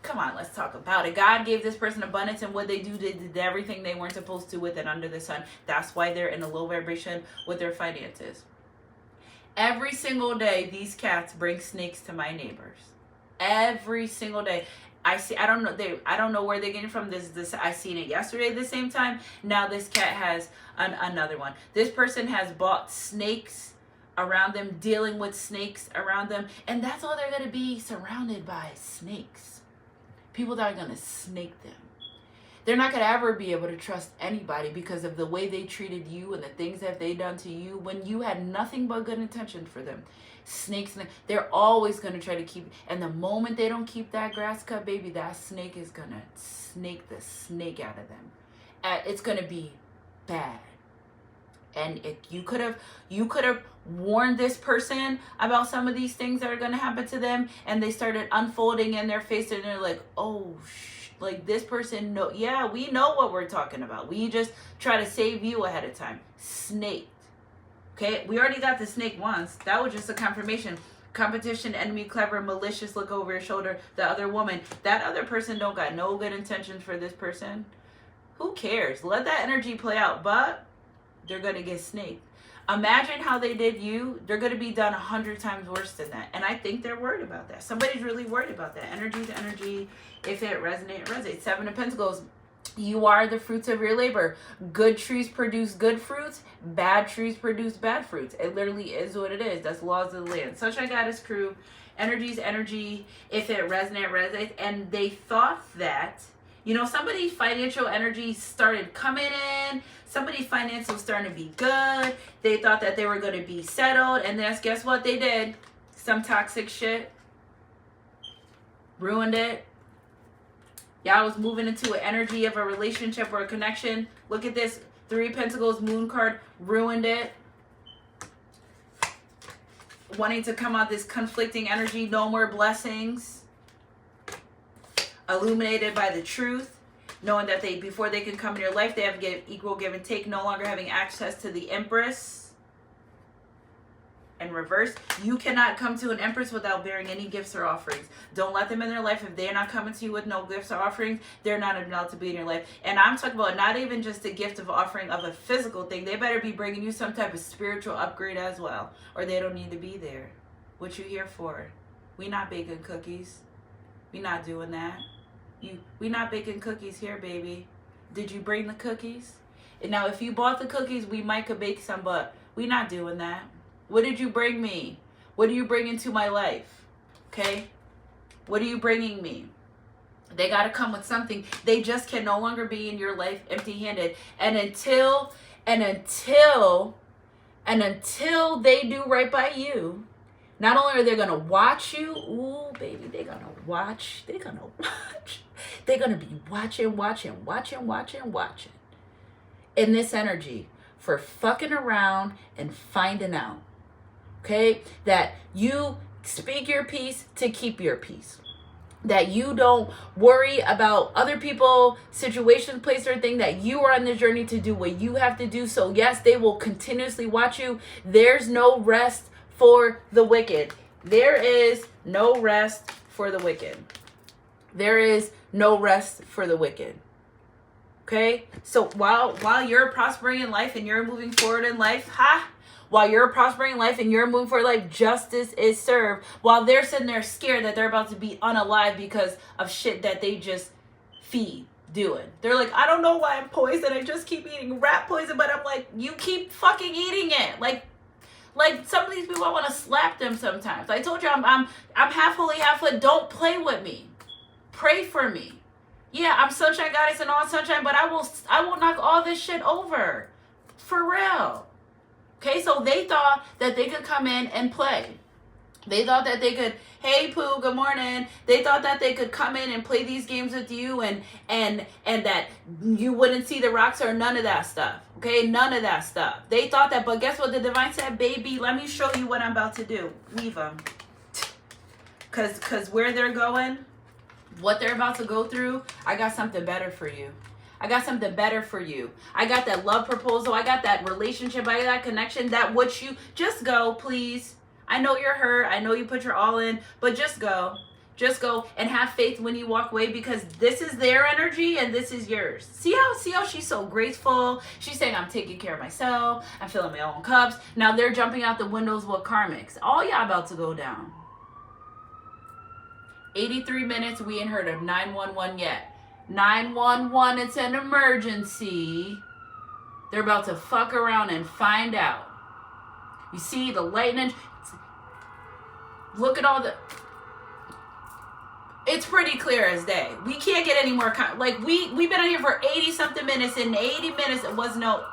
Come on, let's talk about it. God gave this person abundance, and what they do, they did everything they weren't supposed to with it under the sun. That's why they're in a low vibration with their finances. Every single day, these cats bring snakes to my neighbors. Every single day. I don't know where they're getting from this. I seen it yesterday at the same time. Now this cat has another one. This person has bought snakes around them, dealing with snakes around them. And that's all they're going to be, surrounded by snakes. People that are going to snake them. They're not going to ever be able to trust anybody because of the way they treated you and the things that they done to you when you had nothing but good intention for them. Snakes, they're always going to try to keep, and the moment they don't keep that grass cut, baby, that snake is going to snake the snake out of them. It's going to be bad. And you could have warned this person about some of these things that are going to happen to them, and they started unfolding in their face, and they're like, oh, like this person, no, yeah, we know what we're talking about. We just try to save you ahead of time. Snake. Okay, we already got the snake once. That was just a confirmation. Competition, enemy, clever, malicious, look over your shoulder. The other woman, that other person don't got no good intentions for this person. Who cares? Let that energy play out, but they're going to get snaked. Imagine how they did you. They're going to be done 100 times worse than that. And I think they're worried about that. Somebody's really worried about that. Energy to energy. If it resonates, it resonates. 7 of Pentacles. You are the fruits of your labor. Good trees produce good fruits. Bad trees produce bad fruits. It literally is what it is. That's laws of the land. Sunshine Goddess crew. Energy's energy. If it resonates, it resonates. And they thought that, you know, somebody's financial energy started coming in. Somebody's finance was starting to be good. They thought that they were going to be settled. And then guess what they did? Some toxic shit. Ruined it. Y'all was moving into an energy of a relationship or a connection. Look at this. 3 of Pentacles, moon card. Ruined it. Wanting to come out this conflicting energy. No more blessings. Illuminated by the truth. Knowing that before they can come in your life, they have to get equal give and take. No longer having access to the Empress. And reverse, you cannot come to an Empress without bearing any gifts or offerings. Don't let them in their life. If they're not coming to you with no gifts or offerings, they're not allowed to be in your life. And I'm talking about not even just a gift of offering of a physical thing. They better be bringing you some type of spiritual upgrade as well, or they don't need to be there. What you here for? We not baking cookies. We not doing that. We not baking cookies here, baby. Did you bring the cookies? And now, if you bought the cookies, we might could bake some, but we not doing that. What did you bring me? What do you bring into my life? Okay? What are you bringing me? They got to come with something. They just can no longer be in your life empty-handed. And until they do right by you, not only are they going to watch you, ooh, baby, they're going to watch. They're going to watch. They're going to be watching in this energy for fucking around and finding out. Okay? That you speak your piece to keep your peace. That you don't worry about other people, situations, place, or thing. That you are on the journey to do what you have to do. So yes, they will continuously watch you. There's no rest for the wicked. There is no rest for the wicked. There is no rest for the wicked. Okay? So while you're prospering in life and you're moving forward in life, while you're prospering in life and you're moving forward in life, justice is served. While they're sitting there scared that they're about to be unalive because of shit that they just feed doing. They're like, I don't know why I'm poisoned. I just keep eating rat poison, but I'm like, you keep fucking eating it. Like some of these people, I want to slap them sometimes. I told you I'm half holy, half lit. Don't play with me. Pray for me. Yeah, I'm sunshine goddess and all sunshine, but I will knock all this shit over. For real. Okay, so they thought that they could come in and play. They thought that they could, hey Pooh, good morning. They thought that they could come in and play these games with you and that you wouldn't see the rocks or none of that stuff. Okay, none of that stuff. They thought that, but guess what? The divine said, baby, let me show you what I'm about to do. Leave them. Because where they're going, what they're about to go through, I got something better for you. I got something better for you. I got that love proposal. I got that relationship. I got that connection. That what you, just go, please. I know you're hurt. I know you put your all in, but just go. Just go and have faith when you walk away, because this is their energy and this is yours. See how she's so graceful? She's saying, I'm taking care of myself. I'm filling my own cups. Now they're jumping out the windows with karmics. All y'all about to go down. 83 minutes. We ain't heard of 911 yet. 911, it's an emergency. They're about to fuck around and find out. You see the lightning? Look at all the... It's pretty clear as day. We can't get any more... Like, we've been on here for 80-something minutes. In 80 minutes, it was no...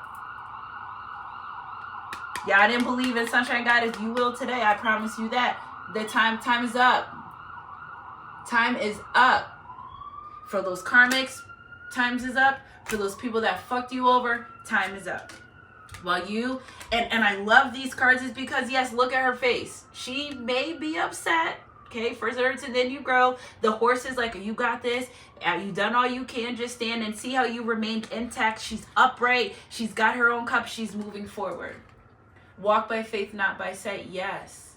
Yeah, I didn't believe in Sunshine Goddess. You will today. I promise you that. The time is up. Time is up. For those karmics, times is up. For those people that fucked you over, time is up. While you, and I love these cards is because, yes, look at her face. She may be upset. Okay, first it hurts and then you grow. The horse is like, you got this. You done all you can. Just stand and see how you remained intact. She's upright. She's got her own cup. She's moving forward. Walk by faith, not by sight. Yes.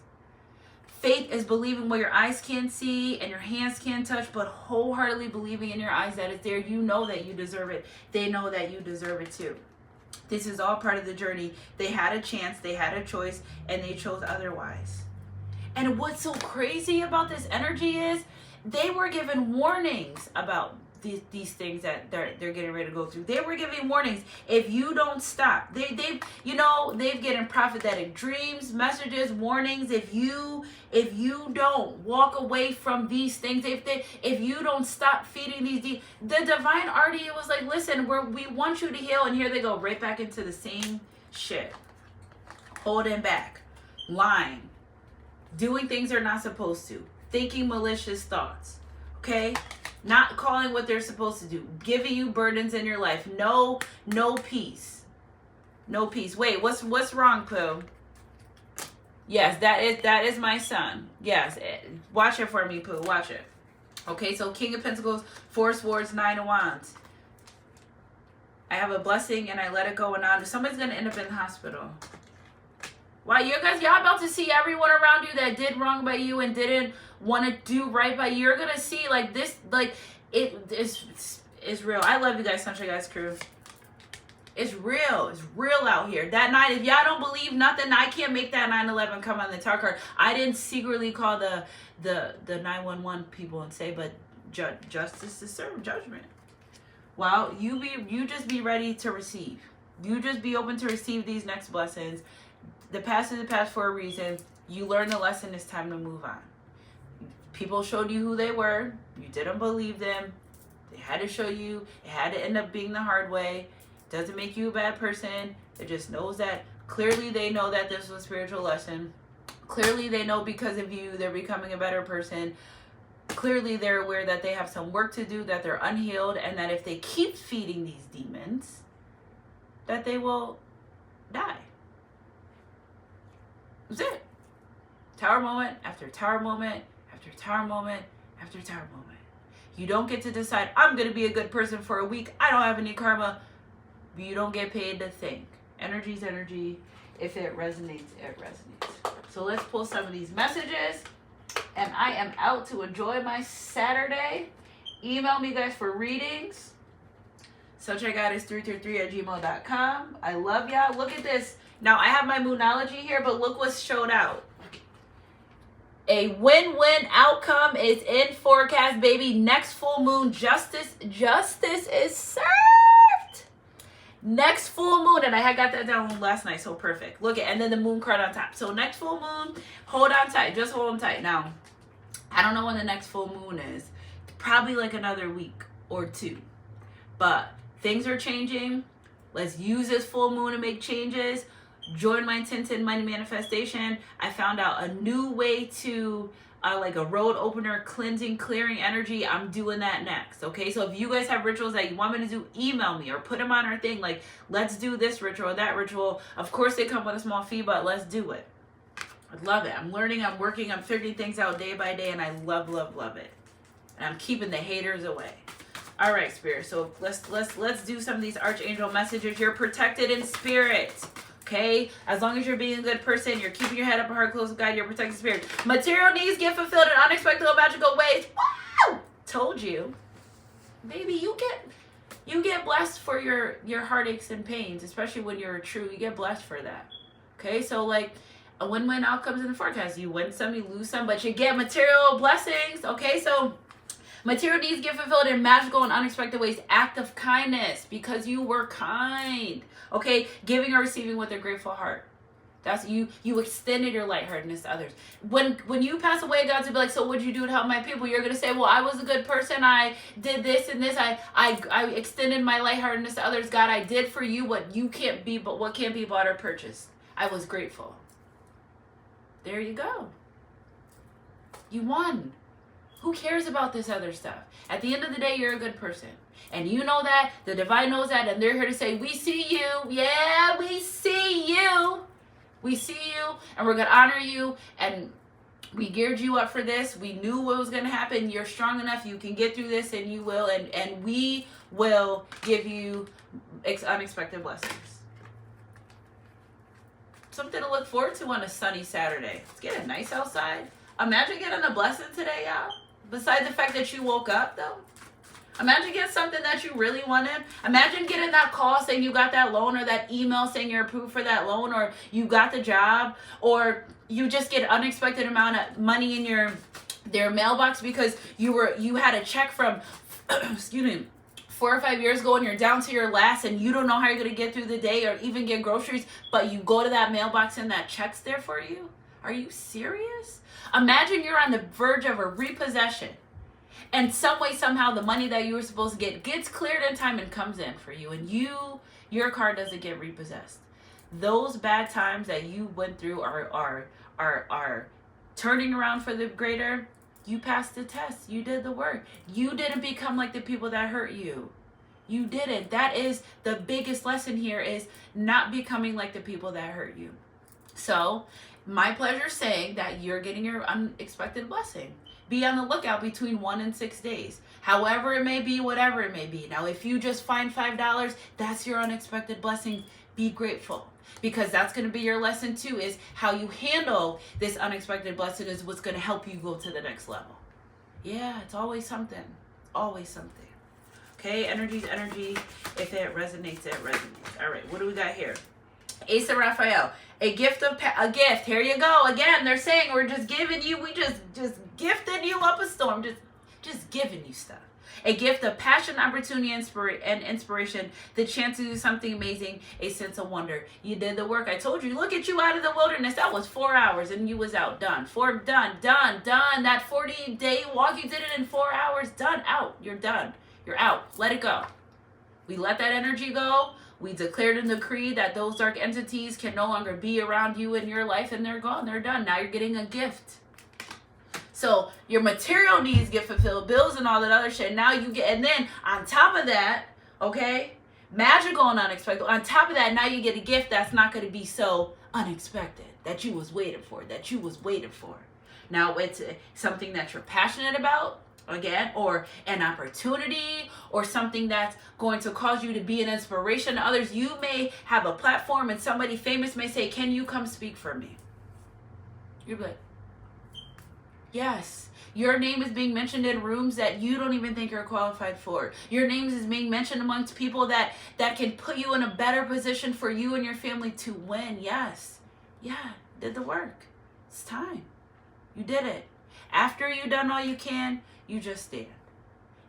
Faith is believing what your eyes can't see and your hands can't touch, but wholeheartedly believing in your eyes that it's there. You know that you deserve it. They know that you deserve it too. This is all part of the journey. They had a chance, they had a choice, and they chose otherwise. And what's so crazy about this energy is they were given warnings about these things that they're getting ready to go through. They were giving warnings. If you don't stop, they've getting prophetic dreams, messages, warnings. If you don't walk away from these things, if you don't stop feeding the divine already was like, listen, we want you to heal, and here they go right back into the same shit, holding back, lying, doing things they're not supposed to, thinking malicious thoughts. Okay. Not calling what they're supposed to do, giving you burdens in your life. No peace. No peace. Wait, what's wrong, Pooh? Yes, that is my son. Yes, watch it for me, Pooh. Watch it. Okay, so King of Pentacles, Four of Swords, Nine of Wands. I have a blessing and I let it go, and now somebody's gonna end up in the hospital. Wow, y'all about to see everyone around you that did wrong by you and didn't want to do right by you. You're gonna see like this, like it's real. I love you guys, Sunshine Guys crew. It's real. It's real out here. That night, if y'all don't believe nothing, I can't make that 9/11 come on the tarot card. I didn't secretly call the 911 people and say, but justice is served, judgment. Well, you just be ready to receive. You just be open to receive these next blessings. The past is the past for a reason. You learn the lesson. It's time to move on. People showed you who they were. You didn't believe them. They had to show you. It had to end up being the hard way. Doesn't make you a bad person. It just knows that clearly they know that this was a spiritual lesson. Clearly they know because of you they're becoming a better person. Clearly they're aware that they have some work to do, that they're unhealed, and that if they keep feeding these demons, that they will die. That's it. Tower moment after tower moment after tower moment after tower moment. You don't get to decide, I'm going to be a good person for a week. I don't have any karma. You don't get paid to think. Energy's energy. If it resonates, it resonates. So let's pull some of these messages. And I am out to enjoy my Saturday. Email me guys for readings. sunshine333@gmail.com. I love y'all. Look at this. Now, I have my Moonology here, but look what's showed out. A win-win outcome is in forecast, baby. Next full moon, justice is served. Next full moon, and I had got that down last night, so perfect. Look at, and then the moon card on top. So next full moon, hold on tight. Just hold on tight. Now, I don't know when the next full moon is. Probably like another week or two. But things are changing. Let's use this full moon to make changes. Join my Tinted Money Manifestation. I found out a new way to like a road opener, cleansing, clearing energy. I'm doing that next. Okay, so if you guys have rituals that you want me to do, email me or put them on our thing. Like, let's do this ritual or that ritual. Of course, they come with a small fee, but let's do it. I love it. I'm learning, I'm working, I'm figuring things out day by day, and I love it. And I'm keeping the haters away. All right, Spirit. So let's do some of these Archangel messages. You're protected in spirit. Okay, as long as you're being a good person, you're keeping your head up, a heart close to God, you're protected spirit. Material needs get fulfilled in unexpected or magical ways. Wow! Told you, baby. You get blessed for your heartaches and pains, especially when you're true. You get blessed for that. Okay, so like a win-win outcomes in the forecast. You win some, you lose some, but you get material blessings. Okay, so material needs get fulfilled in magical and unexpected ways. Act of kindness because you were kind. Okay, giving or receiving with a grateful heart. That's you extended your lightheartedness to others. When you pass away, God's gonna be like, so what'd you do to help my people? You're gonna say, well, I was a good person. I did this and this. I extended my lightheartedness to others. God, I did for you what you can't be, but what can't be bought or purchased. I was grateful. There you go. You won. Who cares about this other stuff? At the end of the day, you're a good person. And you know that, the divine knows that, and they're here to say, we see you. Yeah, we see you. We see you, and we're going to honor you, and we geared you up for this. We knew what was going to happen. You're strong enough. You can get through this, and you will, and we will give you unexpected blessings. Something to look forward to on a sunny Saturday. It's getting nice outside. Imagine getting a blessing today, y'all. Besides the fact that you woke up, though. Imagine getting something that you really wanted. Imagine getting that call saying you got that loan, or that email saying you're approved for that loan, or you got the job, or you just get an unexpected amount of money in their mailbox because you had a check from excuse me, 4 or 5 years ago, and you're down to your last, and you don't know how you're going to get through the day or even get groceries, but you go to that mailbox and that check's there for you. Are you serious? Imagine you're on the verge of a repossession, and some way, somehow, the money that you were supposed to get gets cleared in time and comes in for you, and your car doesn't get repossessed. Those bad times that you went through are turning around for the greater. You passed the test. You did the work. You didn't become like the people that hurt you. You didn't. That is the biggest lesson here, is not becoming like the people that hurt you. So, my pleasure saying that you're getting your unexpected blessing. Be on the lookout between 1 and 6 days. However it may be, whatever it may be. Now, if you just find $5, that's your unexpected blessing. Be grateful. Because that's going to be your lesson too, is how you handle this unexpected blessing is what's going to help you go to the next level. Yeah, it's always something. It's always something. Okay, energy's energy. If it resonates, it resonates. All right, what do we got here? Ace of Raphael. A gift. Here you go. Again, they're saying we're just giving you, we just gifting you up a storm. Just giving you stuff. A gift of passion, opportunity, and inspiration, the chance to do something amazing, a sense of wonder. You did the work. I told you, look at you out of the wilderness. That was 4 hours and you was out. Done. Done. That 40-day walk, you did it in 4 hours. Done. Out. You're done. You're out. Let it go. We let that energy go. We declared and decreed that those dark entities can no longer be around you in your life, and they're gone. They're done. Now you're getting a gift. So your material needs get fulfilled, bills and all that other shit. Now you get, and then on top of that, okay, magical and unexpected. On top of that, now you get a gift that's not going to be so unexpected, that you was waiting for, Now it's something that you're passionate about, again, or an opportunity, or something that's going to cause you to be an inspiration to others. You may have a platform and somebody famous may say, can you come speak for me? You're like, yes. Your name is being mentioned in rooms that you don't even think you're qualified for. Your name is being mentioned amongst people that can put you in a better position for you and your family to win. Yes. Yeah. Did the work. It's time. You did it. After you've done all you can, you just stand.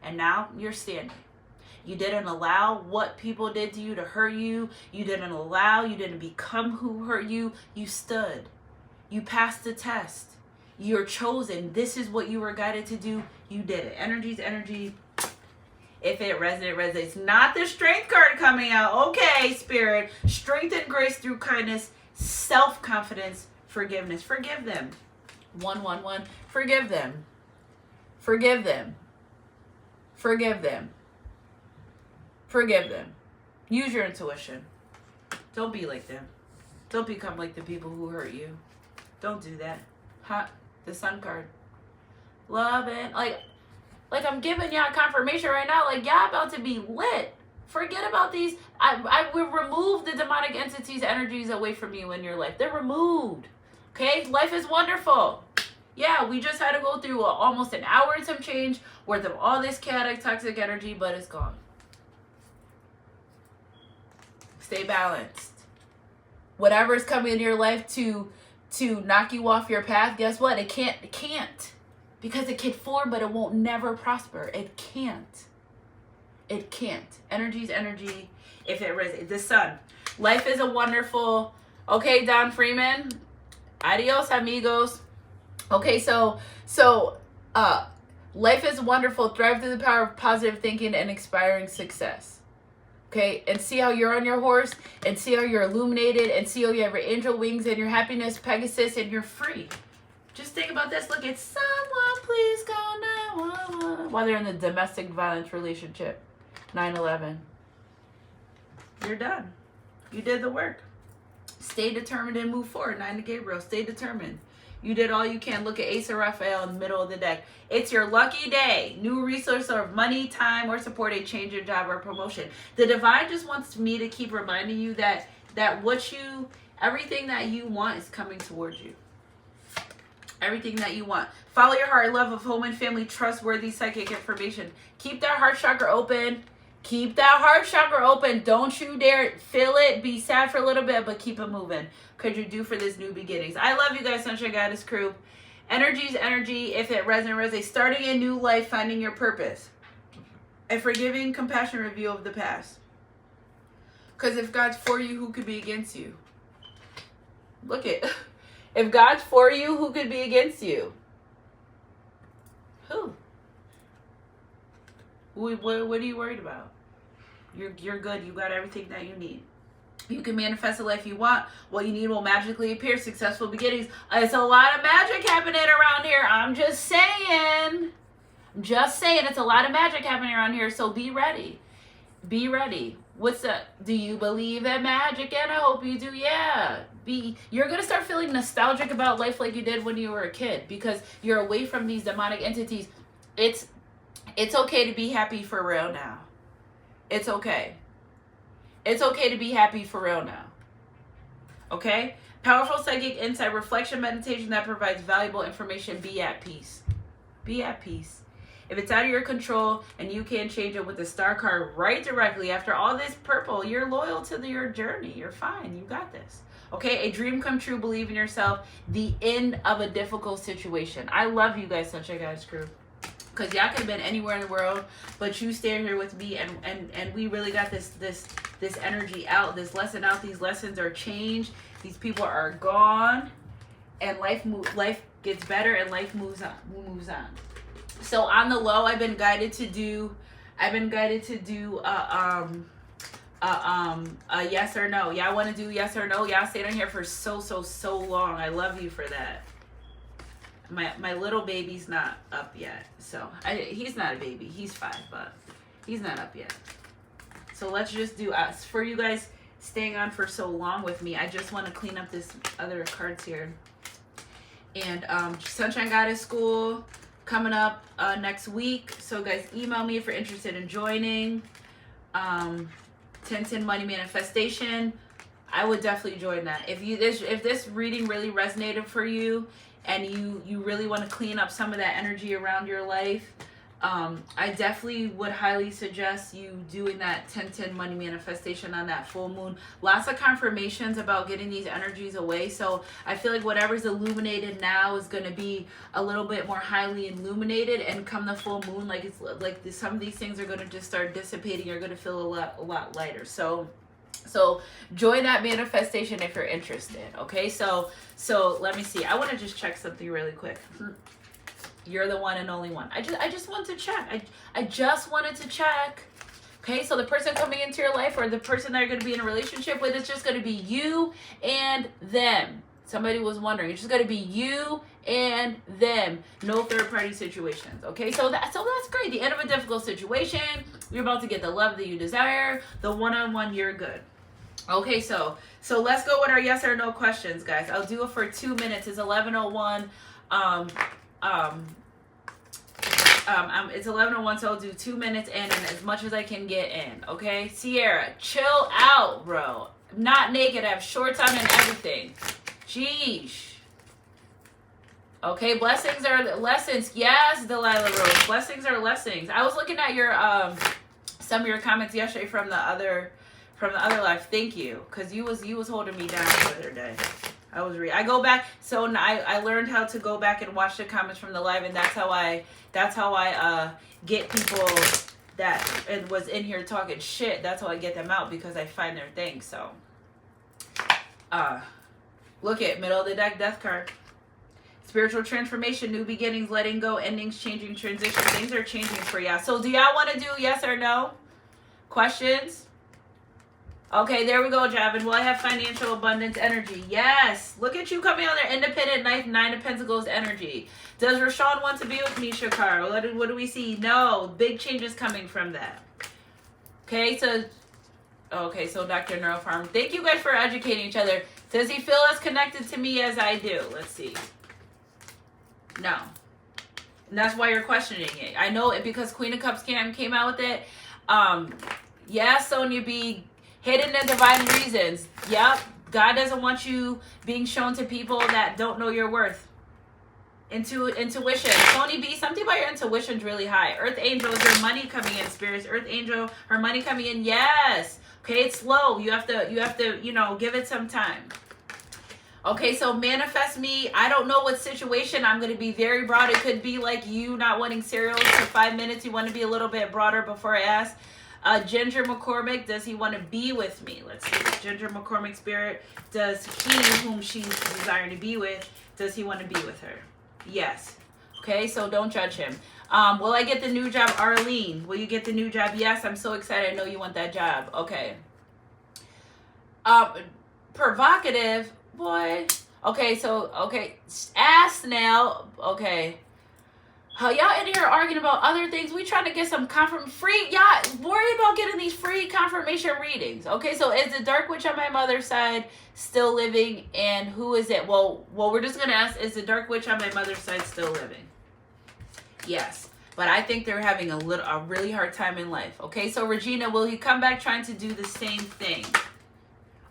And now you're standing. You didn't allow what people did to you to hurt you. You didn't become who hurt you. You stood. You passed the test. You're chosen. This is what you were guided to do. You did it. Energy's energy. If it resonates. Not the strength card coming out. Okay, Spirit. Strength and grace through kindness, self-confidence, forgiveness. Forgive them. 111. Forgive them. Forgive them. Forgive them. Forgive them. Use your intuition. Don't be like them. Don't become like the people who hurt you. Don't do that. The Sun card. Love it. Like I'm giving y'all confirmation right now. Like, y'all about to be lit. Forget about these. I will remove the demonic entities' energies away from you in your life. They're removed. Okay? Life is wonderful. Yeah, we just had to go through almost an hour and some change worth of all this chaotic, toxic energy, but it's gone. Stay balanced. Whatever's coming into your life to knock you off your path, guess what? It can't. Because it can form, but it won't never prosper. It can't. It can't. Energy's energy. If it resonates. The Sun. Life is a wonderful. Okay, Don Freeman. Adios, amigos. Okay, so life is wonderful. Thrive through the power of positive thinking and inspiring success. Okay, and see how you're on your horse, and see how you're illuminated, and see how you have your angel wings and your happiness, Pegasus, and you're free. Just think about this. Look, it's someone please call 911 while they're in the domestic violence relationship. 9/11. You're done. You did the work. Stay determined and move forward. 9 to Gabriel. Stay determined. You did all you can. Look at Ace of Raphael in the middle of the deck. It's your lucky day. New resource or money, time, or support, a change of job or promotion. The divine just wants me to keep reminding you that everything that you want is coming towards you. Everything that you want. Follow your heart, love of home and family, trustworthy psychic information. Keep that heart chakra open. Keep that heart chakra open. Don't you dare feel it. Be sad for a little bit, but keep it moving. Because you're due for this new beginnings. I love you guys, Sunshine Goddess crew. Energy is energy. If it resonates, starting a new life, finding your purpose. A forgiving, compassionate review of the past. Because if God's for you, who could be against you? Look it. If God's for you, who could be against you? Who? What are you worried about? You're good. You got everything that you need. You can manifest the life you want. What you need will magically appear. Successful beginnings. It's a lot of magic happening around here. I'm just saying. It's a lot of magic happening around here. So be ready. Be ready. What's up? Do you believe in magic? And I hope you do. Yeah. You're going to start feeling nostalgic about life like you did when you were a kid. Because you're away from these demonic entities. It's okay to be happy for real now. It's okay. It's okay to be happy for real now. Okay? Powerful psychic insight, reflection meditation that provides valuable information. Be at peace. Be at peace. If it's out of your control and you can't change it with the star card right directly after all this purple, you're loyal to your journey. You're fine. You got this. Okay? A dream come true. Believe in yourself. The end of a difficult situation. I love you guys, Sunshine Goddess crew. Because y'all could have been anywhere in the world, but you stand here with me, and we really got this energy out, this lesson out. These lessons are changed. These people are gone, and life gets better, and life moves on. So on the low, I've been guided to do a yes or no. Y'all want to do yes or no? Y'all stayed on here for so long. I love you for that. My little baby's not up yet, so he's not a baby. He's 5, but he's not up yet. So let's just do us. For you guys staying on for so long with me, I just want to clean up this other cards here. And Sunshine Goddess School coming up next week. So guys, email me if you're interested in joining. 10/10 Money Manifestation. I would definitely join that. If this reading really resonated for you, and you really want to clean up some of that energy around your life, I definitely would highly suggest you doing that 10/10 money manifestation on that full moon. Lots of confirmations about getting these energies away. So I feel like whatever's illuminated now is going to be a little bit more highly illuminated, and come the full moon, some of these things are going to just start dissipating. You're going to feel a lot lighter. So join that manifestation if you're interested. Okay, so let me see. I want to just check something really quick. You're the one and only one. I just want to check. I just wanted to check. Okay, so the person coming into your life, or the person that you're going to be in a relationship with, it's just going to be you and them. Somebody was wondering. It's just going to be you and them. No third party situations. Okay, so that's great. The end of a difficult situation. You're about to get the love that you desire. The one-on-one, you're good. Okay, so let's go with our yes or no questions, guys. I'll do it for 2 minutes. It's 11:01. It's 11:01, so I'll do 2 minutes and as much as I can get in. Okay, Sierra, chill out, bro. I'm not naked. I have shorts on and everything. Sheesh. Okay, blessings are lessons. Yes, Delilah Rose. Blessings are lessons. I was looking at your some of your comments yesterday from the other live. Thank you, because you was holding me down the other day. I go back, so I learned how to go back and watch the comments from the live, and that's how I get people that was in here talking shit. That's how I get them out, because I find their thing. So look at middle of the deck, death card. Spiritual transformation, new beginnings, letting go, endings, changing, transition. Things are changing for y'all. So do y'all want to do yes or no questions? Okay, there we go, Javin. Will I have financial abundance energy? Yes. Look at you coming on there. Independent Knife, 9 of Pentacles energy. Does Rashawn want to be with me, Shakar? What do we see? No. Big changes coming from that. Okay, so Dr. Neurofarm, thank you guys for educating each other. Does he feel as connected to me as I do? Let's see. No. And that's why you're questioning it. I know it because Queen of Cups came out with it. Yeah, Sonia B. Hidden and divine reasons. Yep. God doesn't want you being shown to people that don't know your worth. Intuition. Tony B, something about your intuition's really high. Earth Angel, is your money coming in, spirits? Earth Angel, her money coming in? Yes. Okay, it's slow. You have to, give it some time. Okay, so manifest me. I don't know what situation. I'm going to be very broad. It could be like you not wanting cereals for 5 minutes. You want to be a little bit broader before I ask. Ginger McCormick, does he want to be with me? Let's see. Ginger McCormick spirit, does he, whom she's desiring to be with, does he want to be with her? Yes. Okay, so don't judge him. Will I get the new job? Arlene, will you get the new job? Yes, I'm so excited. I know you want that job. Okay. Provocative, boy. Okay, ask now. Okay. Y'all in here arguing about other things. We trying to get some free. Y'all worry about getting these free confirmation readings. Okay, so is the dark witch on my mother's side still living? And who is it? Well, we're just gonna ask: is the dark witch on my mother's side still living? Yes, but I think they're having a really hard time in life. Okay, so Regina, will he come back trying to do the same thing?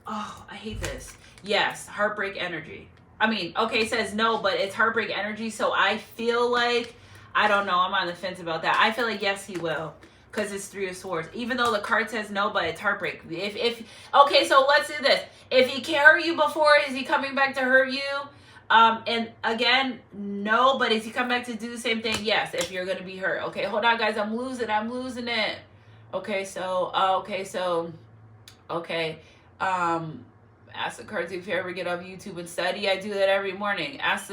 Oh, I hate this. Yes, heartbreak energy. I mean, okay, it says no, but it's heartbreak energy. So I feel like, I don't know, I'm on the fence about that. I feel like yes, he will, because it's 3 of Swords. Even though the card says no, but it's heartbreak. Okay, so let's do this. If he hurt you before, is he coming back to hurt you? And again, no, but is he coming back to do the same thing? Yes, if you're gonna be hurt. Okay, hold on, guys. I'm losing it. Okay, ask the cards if you ever get off YouTube and study. I do that every morning. Ask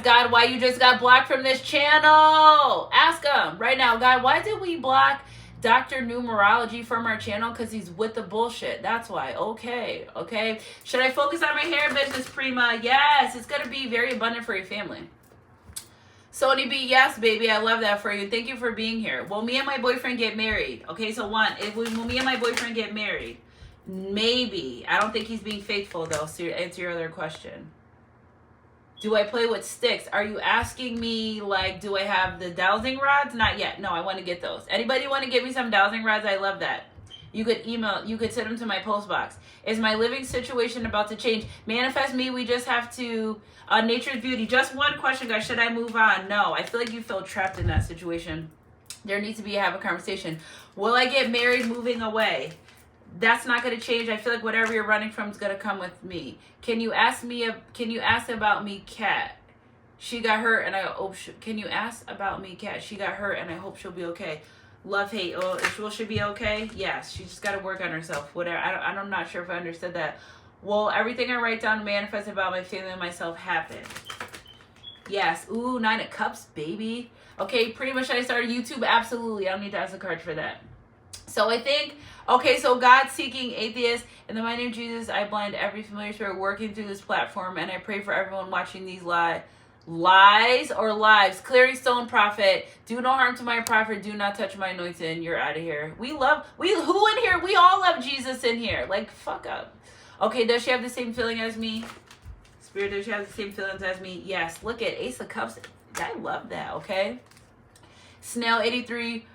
God why you just got blocked from this channel. Ask him right now. God, why did we block Dr. Numerology from our channel? Because he's with the bullshit. That's why. Okay. Should I focus on my hair business, Prima? Yes, it's going to be very abundant for your family. Sony B, yes, baby. I love that for you. Thank you for being here. Will me and my boyfriend get married? Okay, so will me and my boyfriend get married? Maybe. I don't think he's being faithful, though. So answer your other question. Do I play with sticks? Are you asking me, like, do I have the dowsing rods? Not yet. No, I want to get those. Anybody want to get me some dowsing rods? I love that. You could send them to my post box. Is my living situation about to change? Manifest me. We just have to, nature's beauty. Just one question, guys. Should I move on? No. I feel like you feel trapped in that situation. There needs to be have a conversation. Will I get married moving away? That's not going to change. I feel like whatever you're running from is going to come with me. Can you ask about me, Kat? She got hurt and I hope can you ask about me, Kat? She got hurt and I hope she'll be okay. Love, hate. Oh, will she be okay? Yes. She just got to work on herself. Whatever. I'm not sure if I understood that. Well, everything I write down manifest about my family and myself happen. Yes. Ooh, 9 of Cups, baby. Okay, pretty much I started YouTube. Absolutely. I don't need to ask a card for that. So I think, okay, so God-seeking atheist, in the mighty name of Jesus, I blind every familiar spirit working through this platform, and I pray for everyone watching these lies or lives. Clearing stone prophet, do no harm to my prophet, do not touch my anointing. You're out of here. Who in here? We all love Jesus in here. Like, fuck up. Okay, does she have the same feeling as me? Spirit, does she have the same feelings as me? Yes. Look at Ace of Cups. I love that, okay? Snail 83.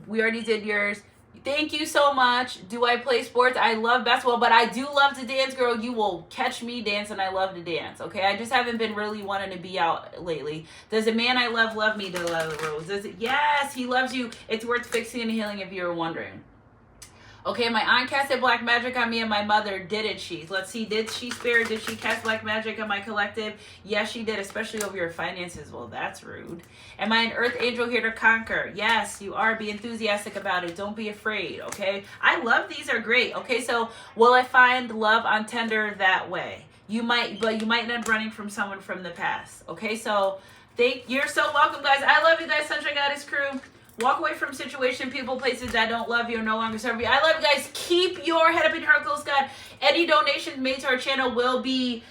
We already did yours. Thank you so much. Do I play sports? I love basketball, but I do love to dance, girl. You will catch me dancing. I love to dance. Okay, I just haven't been really wanting to be out lately. Does a man I love me, Delilah Rose? Does it? Yes, he loves you. It's worth fixing and healing if you were wondering. Okay, my aunt casted black magic on me and my mother, didn't she? Let's see, did she cast black magic on my collective? Yes, she did, especially over your finances. Well, that's rude. Am I an earth angel here to conquer? Yes, you are. Be enthusiastic about it. Don't be afraid, okay? I love these are great. Okay, so will I find love on Tinder that way? You might, but you might end up running from someone from the past. Okay, so you're so welcome, guys. I love you guys, Sunshine Goddess crew. Walk away from situation, people, places that don't love you or no longer serve you. I love you guys. Keep your head up in your heart, God. Any donations made to our channel will be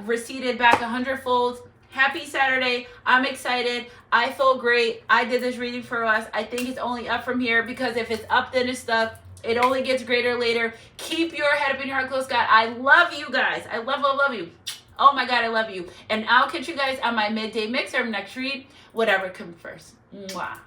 receipted back 100-fold. Happy Saturday. I'm excited. I feel great. I did this reading for us. I think it's only up from here, because if it's up, then it's stuck. It only gets greater later. Keep your head up and your heart close, God. I love you guys. I love you. Oh my God, I love you. And I'll catch you guys on my midday mix or next read, whatever comes first. Mwah.